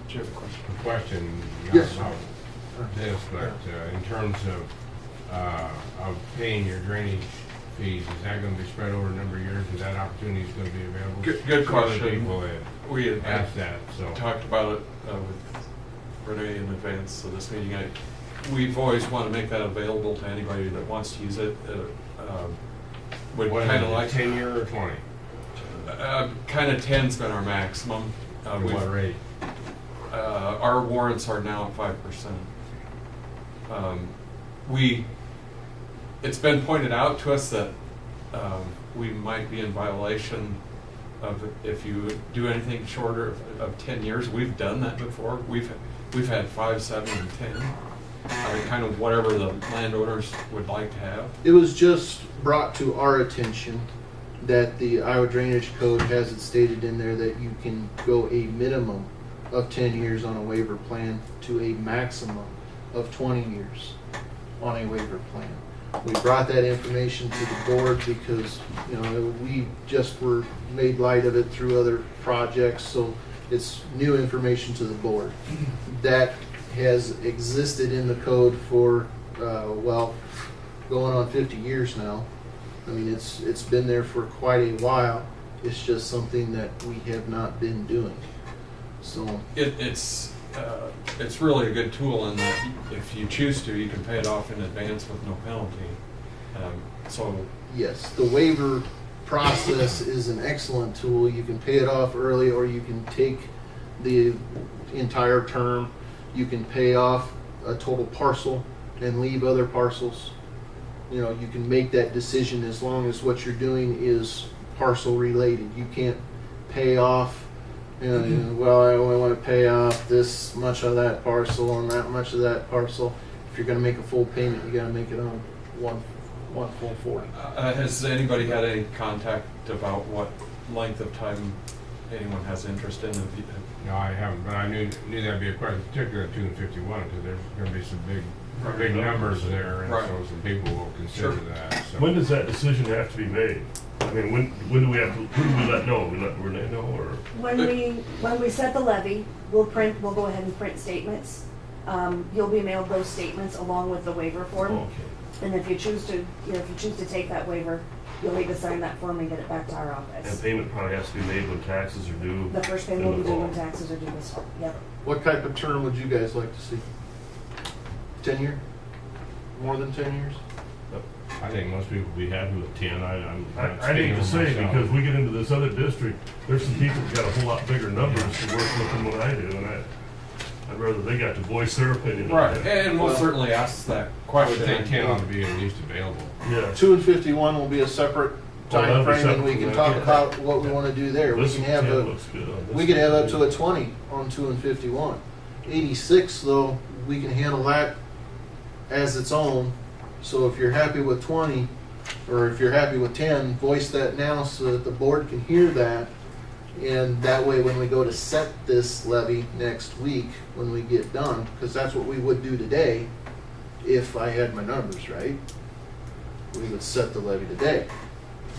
Do you have a question? A question, Yes. not about this, but in terms of paying your drainage fees, is that gonna be spread over a number of years? Is that opportunity is gonna be available? Good Some other question. people have We had asked that, so. talked about it with Renee in advance of this meeting. We've always want to make that available to anybody that wants to use it. Would What is kind of it, like 10-year or 20? kind of 10's been our maximum. At We've- what rate? Our warrants are now at 5%. It's been pointed out to us that we might be in violation of if you do anything shorter of 10 years. We've done that before. We've had 5, 7, and 10. I mean, kind of whatever the landowners would like to have. It was just brought to our attention that the Iowa Drainage Code has it stated in there that you can go a minimum of 10 years on a waiver plan to a maximum of 20 years on a waiver plan. We brought that information to the board because, you know, we just were made light of it through other projects, so it's new information to the board. That has existed in the code for, going on 50 years now. I mean, it's been there for quite a while. It's just something that we have not been doing. So, It's really a good tool in that if you choose to, you can pay it off in advance with no penalty. So yes, the waiver process is an excellent tool. You can pay it off early, or you can take the entire term. You can pay off a total parcel and leave other parcels. You know, you can make that decision as long as what you're doing is parcel related. You can't pay off, well, I only want to pay off this much of that parcel and that much of that parcel. If you're going to make a full payment, you got to make it on one full 40. has anybody had any contact about what length of time anyone has interest in? No, I haven't, but I knew that'd be a question, particularly at 2 and 51, because there's gonna be some big numbers there, and Right. so some people will consider Sure. that, so. When does that decision have to be made? I mean, when do we have to, who do we let know? We let Renee know, or? When we set the levy, we'll go ahead and print statements. You'll be mailed those statements along with the waiver form. Okay. And if you choose to take that waiver, you'll need to sign that form and get it back to our And office. payment probably has to be made when taxes are due. The first in payment will the be due when fall. taxes are due this fall. Yep. What type of term would you guys like to see? 10 year? More than 10 years? I think most people would be happy with 10, I'm. I hate to say, because we get into this other district, there's some people that got a whole lot bigger numbers to work with than what I do, and I'd rather they got to voice their opinion on Right, that. and we'll certainly ask that I would question. think 10 ought to be at least available. Yeah. 2 and 51 will be a separate Oh, that'll time be frame, and we separate can from talk that. about what we want to do there. We This can have 10 looks good on this. we could have up to a 20 on 2 and 51. 86 though, we can handle that as its own. So if you're happy with 20, or if you're happy with 10, voice that now so that the board can hear that. And that way, when we go to set this levy next week, when we get done, because that's what we would do today, if I had my numbers right, we would set the levy today.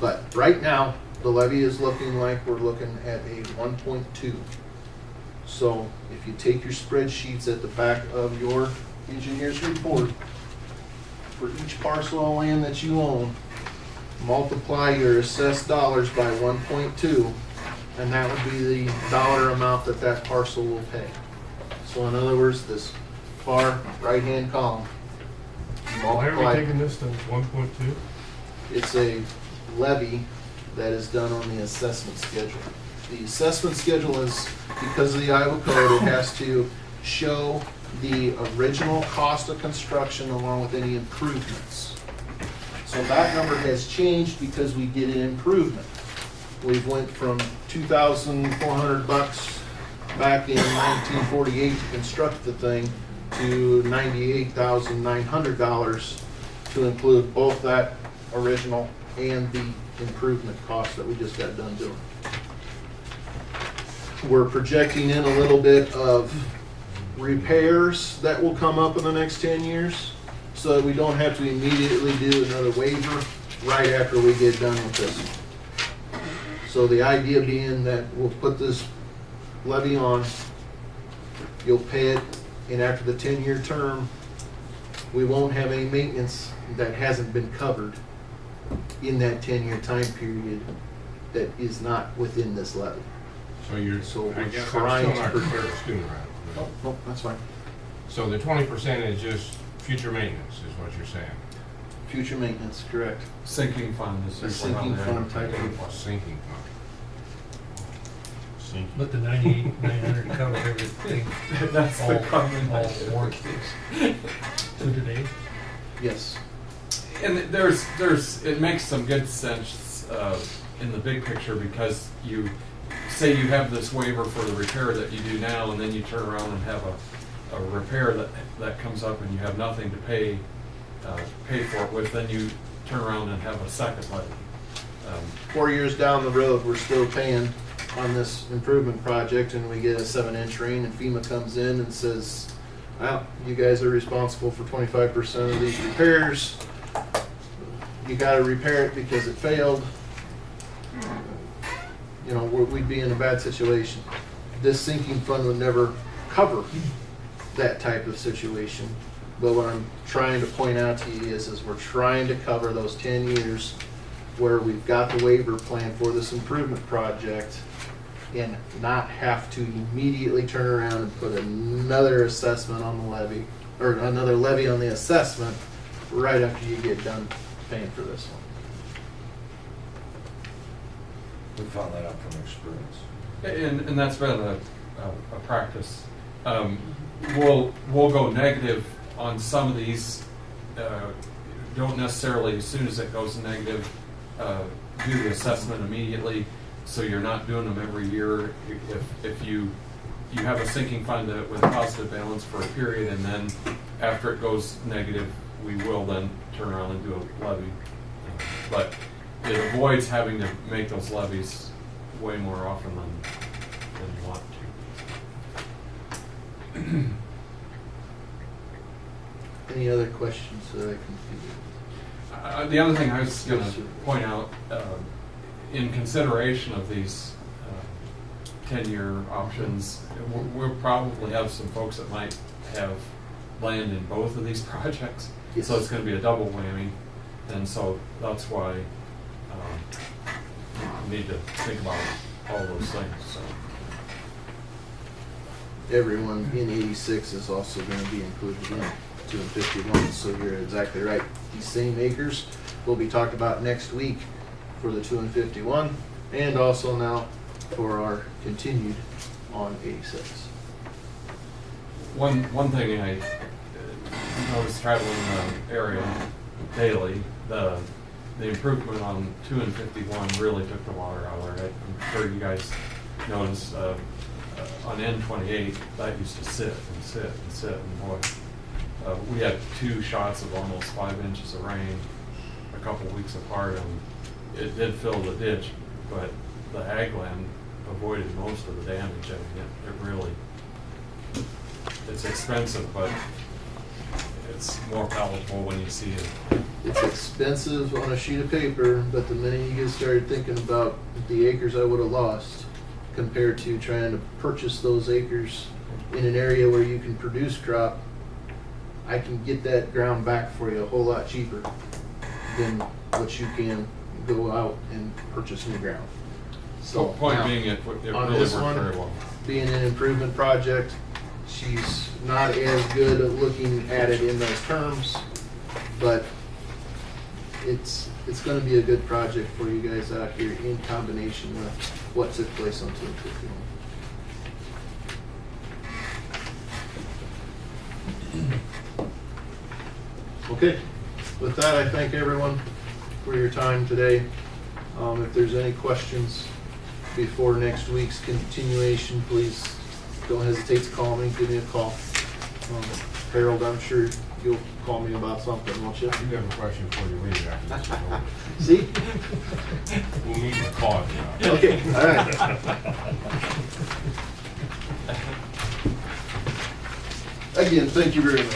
But right now, the levy is looking like we're looking at a 1.2. So if you take your spreadsheets at the back of your engineer's report, for each parcel of land that you own, multiply your assessed dollars by 1.2, and that would be the dollar amount that that parcel will pay. So in other words, this far right-hand column, Why are we multiply, taking this to 1.2? it's a levy that is done on the assessment schedule. The assessment schedule is, because of the Iowa code, it has to show the original cost of construction along with any improvements. So that number has changed because we did an improvement. We've went from $2,400 back in 1948 to construct the thing to $98,900 to include both that original and the improvement cost that we just got done doing. We're projecting in a little bit of repairs that will come up in the next 10 years so that we don't have to immediately do another waiver right after we get done with this. So the idea being that we'll put this levy on, you'll pay it, and after the 10-year term, we won't have any maintenance that hasn't been covered in that 10-year time period that is not within this levy. So you're, So I we're guess I'm trying still not to- clear as to right. Oh, no, that's fine. So the 20% is just future maintenance, is what you're saying? Future maintenance, correct. Sinking fund is. A sinking fund type A of. sinking fund. Sink. But the 98,900 covers everything. That's the common. All warranties. To today? Yes. And it makes some good sense in the big picture, because you say you have this waiver for the repair that you do now, and then you turn around and have a repair that comes up and you have nothing to pay for it with, then you turn around and have a second levy. 4 years down the road, we're still paying on this improvement project, and we get a 7-inch rain, and FEMA comes in and says, well, you guys are responsible for 25% of these repairs. You gotta repair it because it failed. You know, we'd be in a bad situation. This sinking fund would never cover that type of situation. But what I'm trying to point out to you is we're trying to cover those 10 years where we've got the waiver plan for this improvement project and not have to immediately turn around and put another assessment on the levy, or another levy on the assessment right after you get done paying for this one. We found that out from experience. And that's been a practice. We'll go negative on some of these. Don't necessarily, as soon as it goes negative, do the assessment immediately. So you're not doing them every year. If you have a sinking fund with a positive balance for a period, and then after it goes negative, we will then turn around and do a levy. But it avoids having to make those levies way more often than you want to. Any other questions that I can feed? The other thing I was going Yes, to sir. point out, in consideration of these 10-year options, we'll probably have some folks that might have land in both of these projects. Yes. So it's going to be a double whammy. And so that's why you need to think about all those things. So. Everyone in 86 is also going to be included in 251, so you're exactly right. These same acres will be talked about next week for the 251, and also now for our continued on 86. One thing I noticed traveling the area daily, the improvement on 2 and 51 really took the water out of there. I'm sure you guys noticed on N28 that used to sit and sit and sit, and boy, we had 2 shots of almost 5 inches of rain a couple weeks apart, and it did fill the ditch, but the ag land avoided most of the damage. I mean, it really, it's expensive, but it's more palatable when you see it. It's expensive on a sheet of paper, but the minute you get started thinking about the acres I would have lost compared to trying to purchase those acres in an area where you can produce crop, I can get that ground back for you a whole lot cheaper than what you can go out and purchase new ground. So Point now, being, it on really this worked one, very well. being an improvement project, she's not as good at looking at it in those terms, but it's going to be a good project for you guys out here in combination with what took place on 251. Okay, with that, I thank everyone for your time today. If there's any questions before next week's continuation, please don't hesitate to call me, give me a call. Harold, I'm sure you'll call me about something, won't you? You have a question before you leave after this. See? We'll need to pause now. Okay, all right. Again, thank you very much.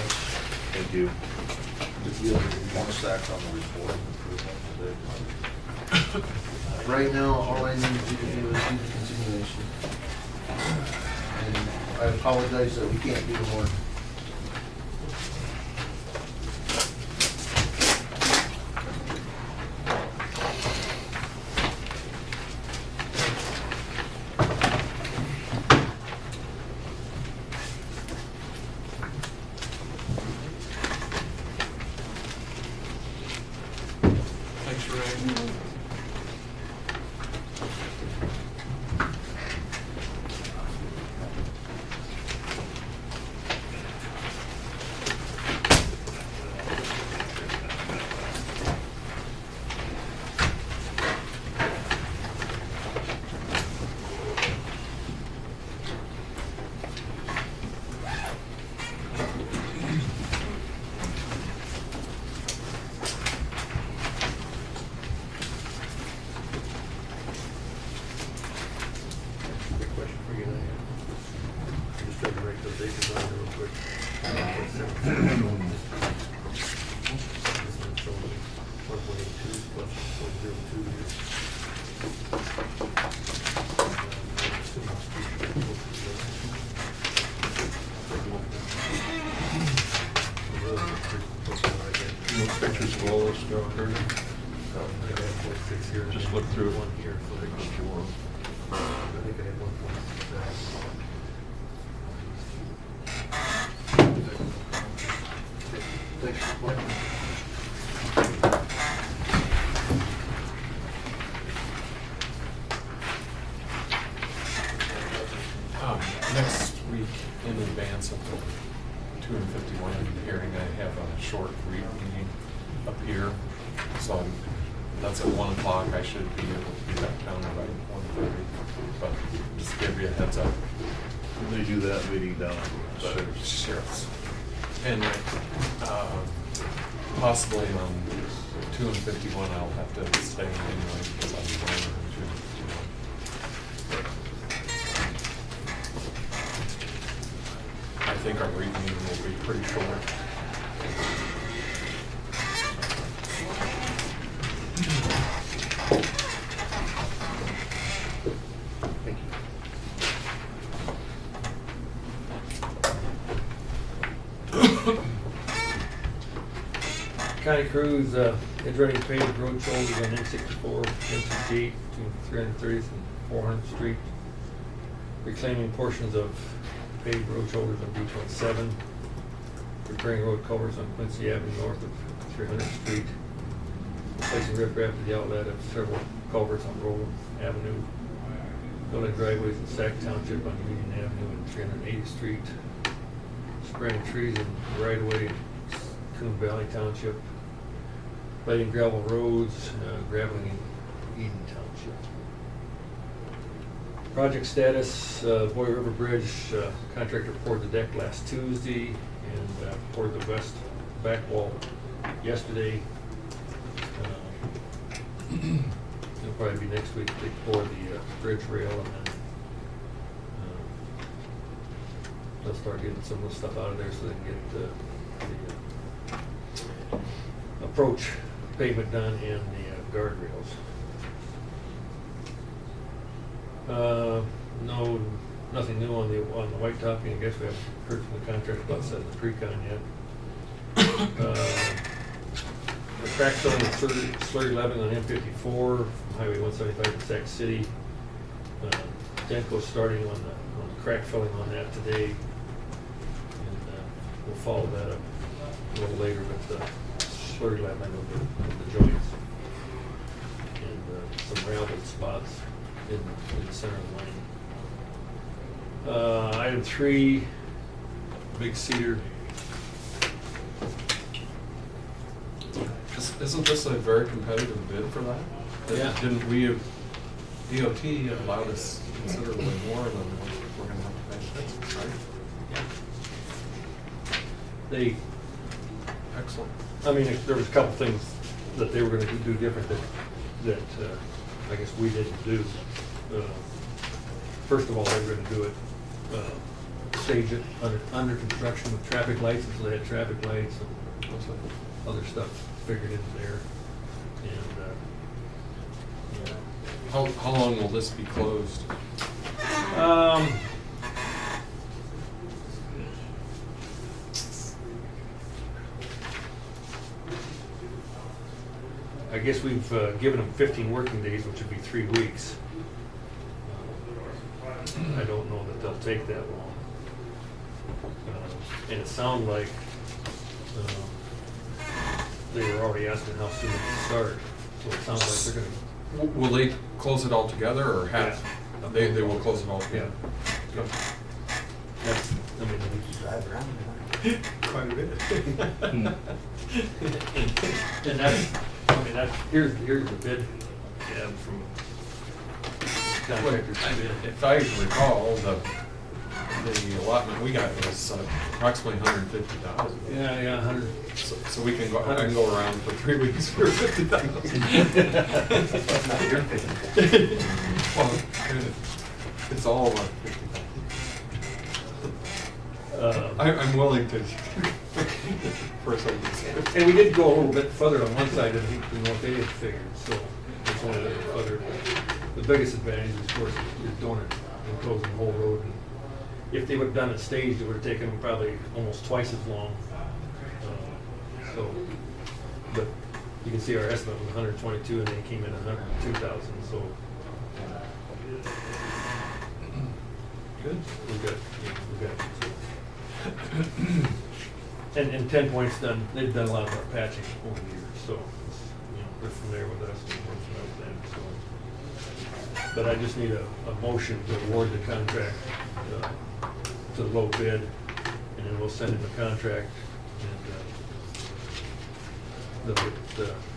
Thank you. One stack on the report improvement today. Right now, all I need you to do is do the continuation. And I apologize that we can't do more. Thanks, Ray. Quick question for you, Diane. Just trying to write those acres on there real quick. This one shows 1.82 plus 0.02 here. Those pictures of all this stuff, Kurt? Just look through it. One here, so I think you want. I think I had 1.6. Thanks. Next week, in advance of the 251 hearing, I have a short read meeting up here. So that's at 1 o'clock. I should be able to be back down by 1:30. But just give you a heads up. They do that meeting down at Sheriff's. And possibly on 251, I'll have to stay anyway because I'll be going to. I think our read meeting will be pretty short. Thank you. County crews, is ready to pave road shoulders on M64, M68 between 330th and 400th Street. Reclaiming portions of paved road shoulders on B27. Repairing road culverts on Quincy Avenue north of 300th Street. Replacing riprap at the outlet of several culverts on Roland Avenue. Building driveways in Sac Township on Union Avenue and 380th Street. Spraying trees in the right of way in Coon Valley Township. Laying gravel roads, graveling in Eden Township. Project status, Boy River Bridge, contractor poured the deck last Tuesday and poured the west back wall yesterday. It'll probably be next week they pour the bridge rail and then they'll start getting some of the stuff out of there so they can get the approach pavement done and the guardrails. No, nothing new on the white topping. I guess we haven't heard from the contractor about setting the pre-con yet. The crack filling and slurry leveling on M54 from Highway 175 to Sac City. Denko's starting on the crack filling on that today, and we'll follow that up a little later with the slurry leveling of the joints and some gravel spots in the center of the lane. Item 3, Big Cedar. Isn't this a very competitive bid for that? Yeah. Didn't we, DOT allowed us considerably more than what we're gonna have to pay, right? They, Excellent. I mean, there was a couple things that they were gonna do different that I guess we didn't do. First of all, they were gonna do it, stage it under construction with traffic lights, and so they had traffic lights and other stuff figured into there. And, How long will this be closed? I guess we've given them 15 working days, which would be 3 weeks. I don't know that they'll take that long. And it sounds like they were already asking how soon it can start. So it sounds like they're gonna. Will they close it all together or half? Yeah. They will close it all together? Yeah. That's, I mean, Drive around there. quite a bit. And that's, I mean, that's, here's the bid, yeah, from contractors. If I recall, the allotment we got was approximately 150,000. Yeah, 100. So we can go, I can go around for 3 weeks for 50,000. That's not your thing. Well, it's all about 50,000. I'm willing to, for some reason. And we did go a little bit further on one side than what they had figured, so it's only a little further. The biggest advantage, of course, is doing it and closing the whole road. And if they would have done it staged, it would have taken them probably almost twice as long. So, but you can see our estimate was 122, and they came in 102,000. So Good. we got. And 10 Point's done. They've done a lot of our patching over the years, so they're familiar with us and working with them. So, but I just need a motion to award the contract to the low bid, and then we'll send in the contract and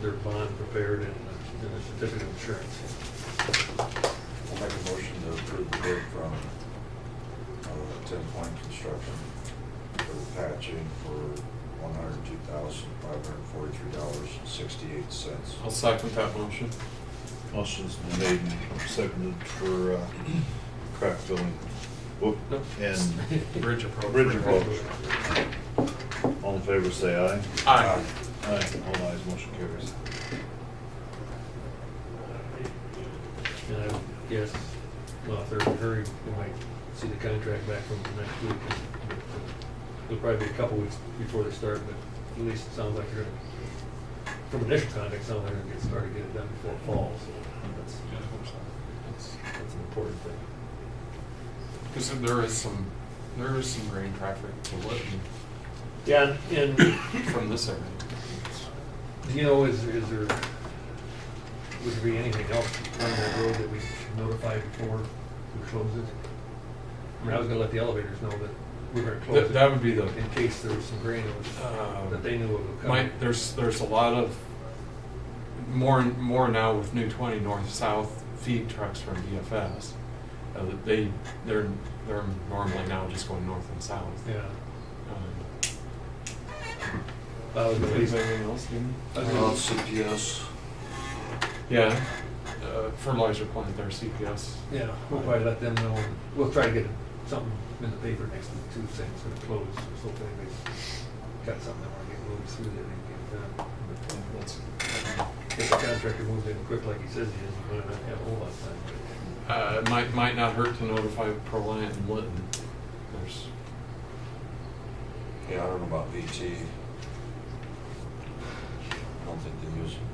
their bond prepared and the certificate of insurance. I'll make a motion to approve the bid from 10 Point Construction for the patching for $102,543.68. I'll second that motion. Motion's been made and seconded for crack filling. Whoop, and Bridge approach. bridge approach. All in favor, say aye. Aye. Aye. All ayes, motion carries. And I guess, well, if they're in a hurry, we might see the contract back from them next week. It'll probably be a couple weeks before they start, but at least it sounds like they're gonna, from initial contact, it sounds like they're gonna get started, get it done before fall, so that's an important thing. Because there is some grain traffic to Lytton Yeah, and from this area. do you know, is there, would there be anything else on that road that we should notify before we close it? I mean, I was gonna let the elevators know that we're gonna close it. That would be the, In case there was some grain that they knew would come. there's a lot of, more now with new 20 north-south feed trucks from DFS. They're normally now just going north and south. Yeah. Um, I was gonna leave Anything else, Dean? CPS. Yeah, fertilizer plant there, CPS. Yeah, we'll probably let them know. We'll try to get something in the paper next week too, saying it's gonna close, so if anybody's got something they wanna get moved through there, they can get it done. That's, If the contractor moves in quick like he says he is, we might not have a whole lot of time. it might not hurt to notify Prolant and Lytton. There's, Yeah, I don't know about VT. I don't think they use them.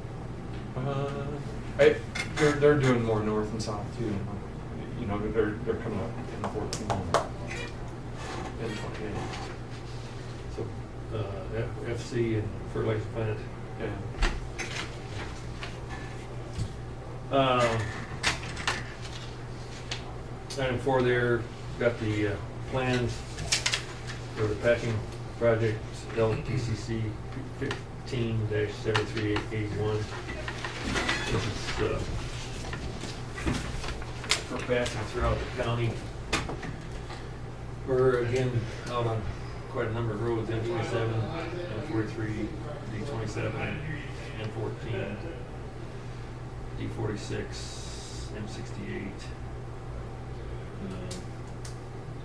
they're doing more north and south too. You know, they're coming up in 14 and 28. So, FC and fertilizer plant. Yeah. Item 4 there, got the plans for the patching project, LTCC 15-7381. This is for patching throughout the county. We're again out on quite a number of roads, N27, N43, D27, N14, D46, M68.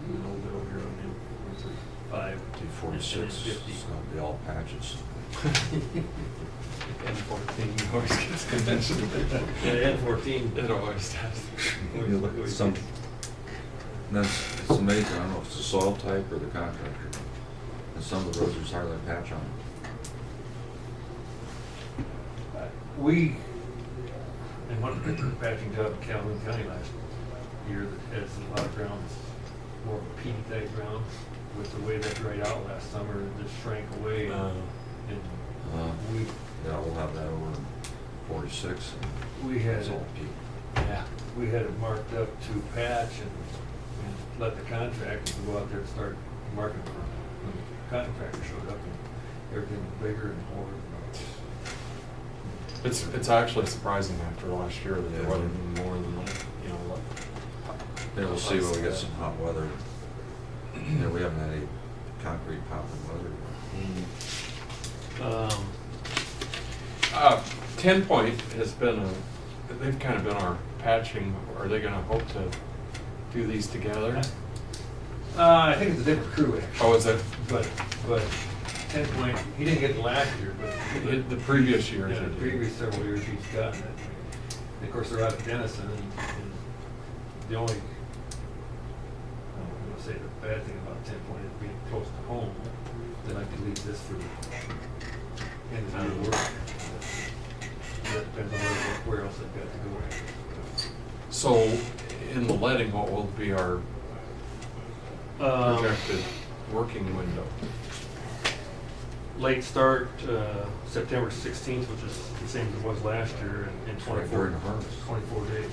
A little bit over here on M45. D46 is gonna be all patches. N14 always gets mentioned. Yeah, N14. It always does. You look at some, it's amazing, I don't know if it's the soil type or the contractor. And some of the roads, there's hardly a patch on them. We, in one particular patching job in Calhoun County last year that has a lot of grounds, more of a peaty type ground, with the way that dried out last summer, it just shrank away. And we, Yeah, we'll have that over in 46. we had, It's all peak. yeah, we had it marked up to patch and let the contractors go out there and start marking for when the contractor showed up and everything was bigger and more. It's actually surprising after last year that there Yeah. wasn't even more than that, you know, what. Yeah, we'll see when we get some hot weather. Yeah, we haven't had any concrete popping weather. 10 Point has been they've kind of been our patching. Are they gonna hope to do these together? I think it's a different crew actually. Oh, is it? But 10 Point, he didn't get it last year, but The previous years. yeah, they the did. previous several years he's gotten it. And of course, they're out of Denison, and the only, I'm gonna say the bad thing about 10 Point is being close to home. Then I could leave this for the end of the year work. That depends on where else I've got to go. So, in the letting, what will be our projected working window? Late start, September 16th, which is the same as it was last year, and 24 During the harvest. 24 days.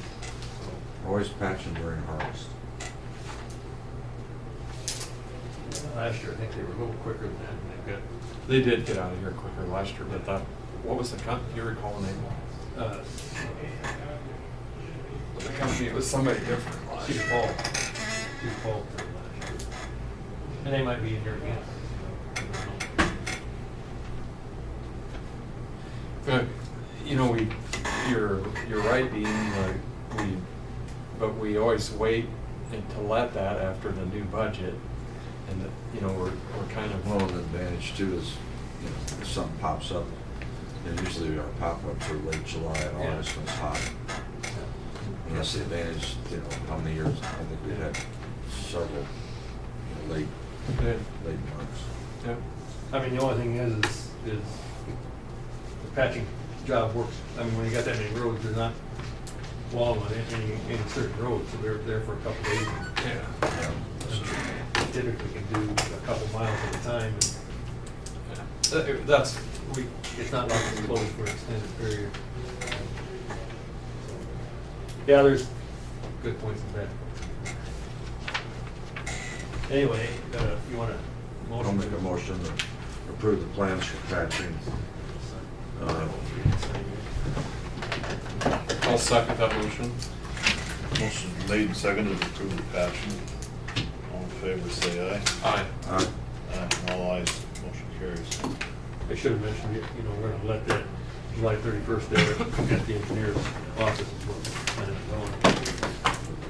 Always patching during harvest. Last year, I think they were a little quicker than that, and they've They did get out of here quicker last year, but what was the company, you recall the name? got The company, it was somebody different. Cedar Falls. Cedar Falls did it last year. And they might be in here again. You know, you're right, Dean, but we always wait to let that after the new budget, and, you know, we're kind of. Well, the advantage too is, you know, if something pops up, and usually our pop-ups are late July and Yeah. August when it's hot. And that's the advantage, you know, how many years, I think we've had several, you know, late months. Yeah. I mean, the only thing is the patching job works. I mean, when you got that many roads, they're not long on any certain roads, so they're there for a couple days. Yeah. Yeah, that's true. Typically can do a couple miles at a time. That's, It's not like it's closed for an extended period. Yeah, there's good points and bad points. Anyway, you want to motion? I'll make a motion to approve the plans for patching. I'll second that motion. Motion made and seconded to approve the patching. All in favor, say aye. Aye. Aye. All ayes, motion carries. I should have mentioned, you know, we're gonna let that July 31st there at the engineer's office is what we're planning on going.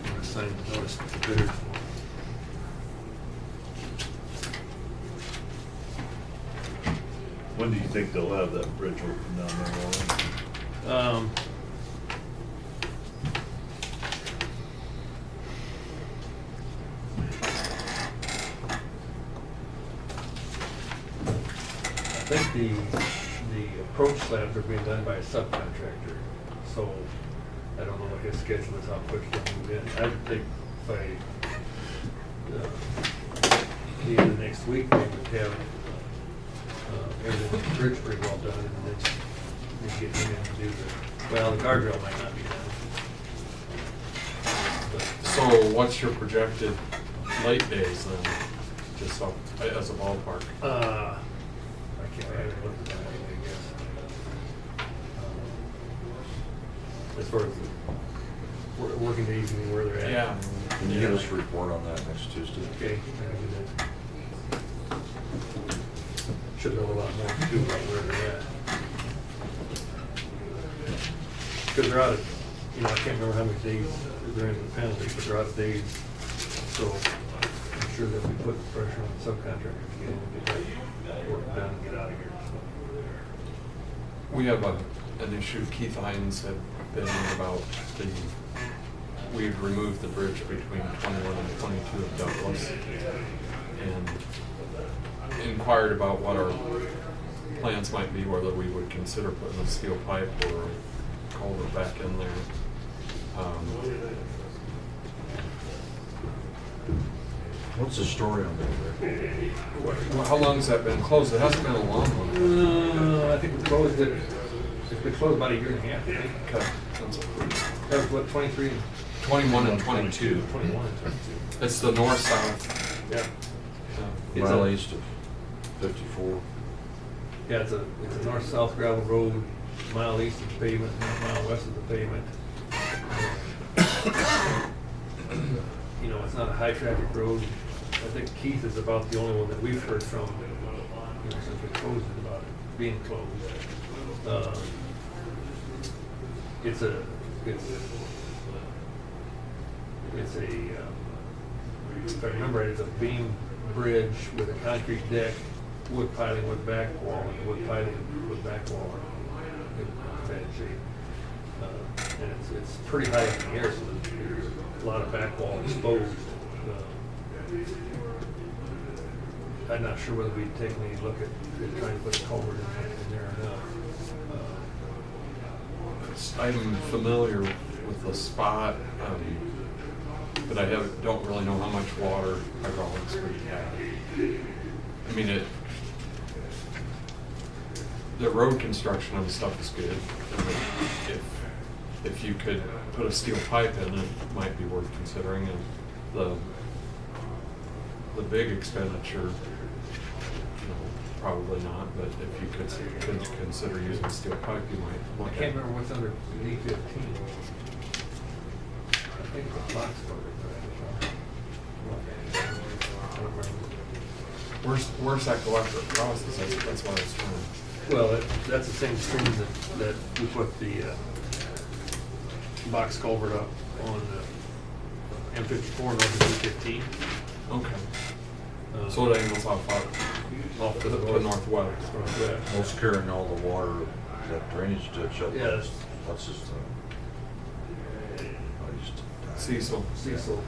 We're gonna sign the notice to the bidders. When do you think they'll have that bridge open down there, Roland? I think the approach slabs are being done by a subcontractor, so I don't know what his schedule is, how quick he'll move in. I would think by the end of next week, they would have everything with the bridge pretty well done, and then they get him in to do the guardrail might not be done. But, So what's your projected late days then, just so, as a ballpark? I haven't looked at that, I guess. far as the working days and where they're at. Yeah. Can you give us a report on that next Tuesday? Okay. I can do that. Should know a lot more too about where they're at. Because they're out of, I can't remember how many days they're in the penalty, but they're out of days. So I'm sure that we put pressure on subcontractors to get in and get that work done and get out of here. We have an issue. Keith Hines had been about we had removed the bridge between 21 and 22 of Douglas and inquired about what our plans might be, whether we would consider putting a steel pipe or a culvert back in there. What's the story on that? How long has that been closed? It hasn't been a long one. I think we closed it. It's been closed about a year and a half, I think. Okay. That's That was what, 23 and 21 and 22. 21 and 22. It's the north-south. Yeah. Yeah. It's Mile a- east of 54. Yeah, it's a north-south gravel road, a mile east of the pavement, half mile west of the pavement. It's not a high-traffic road. I think Keith is about the only one that we've heard from, since we closed it, about it being closed. It's a, if I remember right, it's a beam bridge with a concrete deck, wood piling with back wall, and wood piling with back wall in bad shape. And it's pretty high in the air, so there's a lot of back wall exposed. I'm not sure whether we'd take any look at trying to put a culvert in there or not. I'm familiar with the spot, but I don't really know how much water hydraulics we have. I mean, the road construction on the stuff is good. If you could put a steel pipe in, it might be worth considering. And the big expenditure, probably not. But if you could consider using a steel pipe, you might I look at. can't remember what's under D15. I think it's a box culvert. I don't remember. Where's that go after it crosses? That's what I was trying to. Well, that's the same stream that we put the box culvert up on M54 north of D15. Okay. So it angles off to the northwest. Northwest. What's carrying all the water, that drainage ditch up? Yeah. That's just, Cecil. Cecil.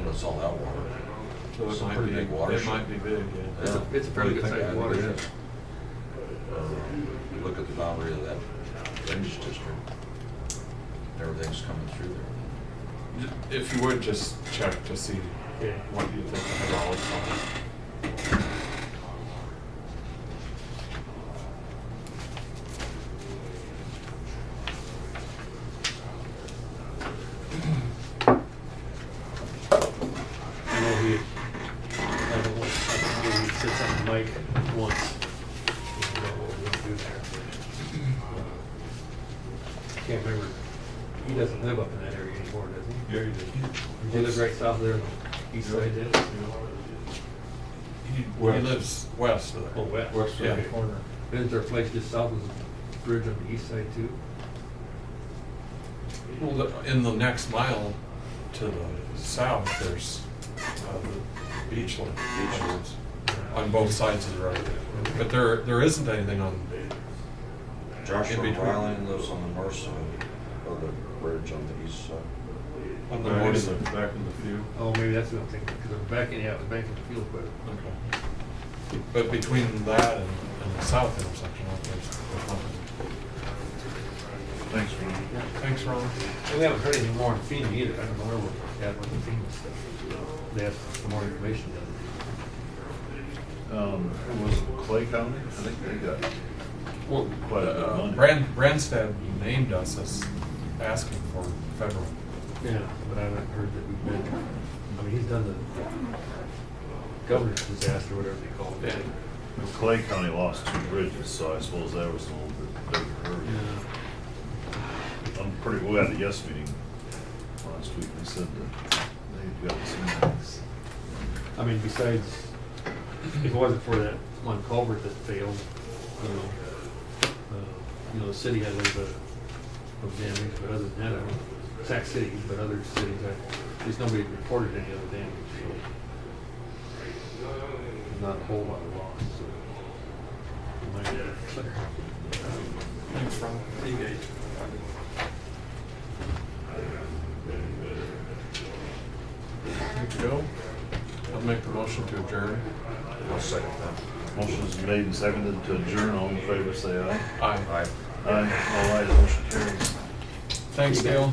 it's all that water. So It's it a might pretty be big watershed. It might be big, yeah. It's a fairly What do you good sized think? watershed. It is. You look at the boundary of that drainage district, everything's coming through there. If you would just check to see Okay. what you think the hydraulics are. I know I don't know, he said something to Mike once, about what we're gonna do there. Can't remember, he doesn't live up in that area anymore, does he? Yeah, you did. He lives right south there on the east side there? He lives west of there. Oh, west. West Yeah. of the corner. Isn't there a place just south of the bridge on the east side too? Well, in the next mile to the south, there's the beachlands on both sides of the road. But there isn't anything on. Joshua In between. Ryland lives on the north side of the bridge on the east side. On the Back in north the- side. Back in the field. Oh, maybe that's what I'm thinking, because I'm backing, yeah, I was backing the field equipment. Okay. But between that and the south intersection, there's nothing. Thanks, Ron. Thanks, Ron. And we haven't heard anything more on FEMA either, I don't know where we're at with the FEMA stuff. They have some more information Who was it, Clay County? I think they got Well, quite a bit of money. Brandstad named us as asking for federal. Yeah, but I haven't heard that we've been, I mean, he's done the governor's disaster, whatever they call it. Yeah. Clay County lost 2 bridges, so I suppose that was a little bit bigger hurry. Yeah. pretty, we had a yes meeting last week, they said that they've got some things. I mean, besides, if it wasn't for that one culvert that failed, the city had a little bit of damage, but other than that, I don't, Sac City, but other cities, at least nobody reported any other damage, so. Not a whole lot of loss, so. Thanks, Ron. See you guys. Good to go. I'll make the motion to adjourn. I'll second that. Motion is made and seconded to adjourn, all in favor say aye. Aye. Aye. Aye, all ayes, motion carries. Thanks, Dale.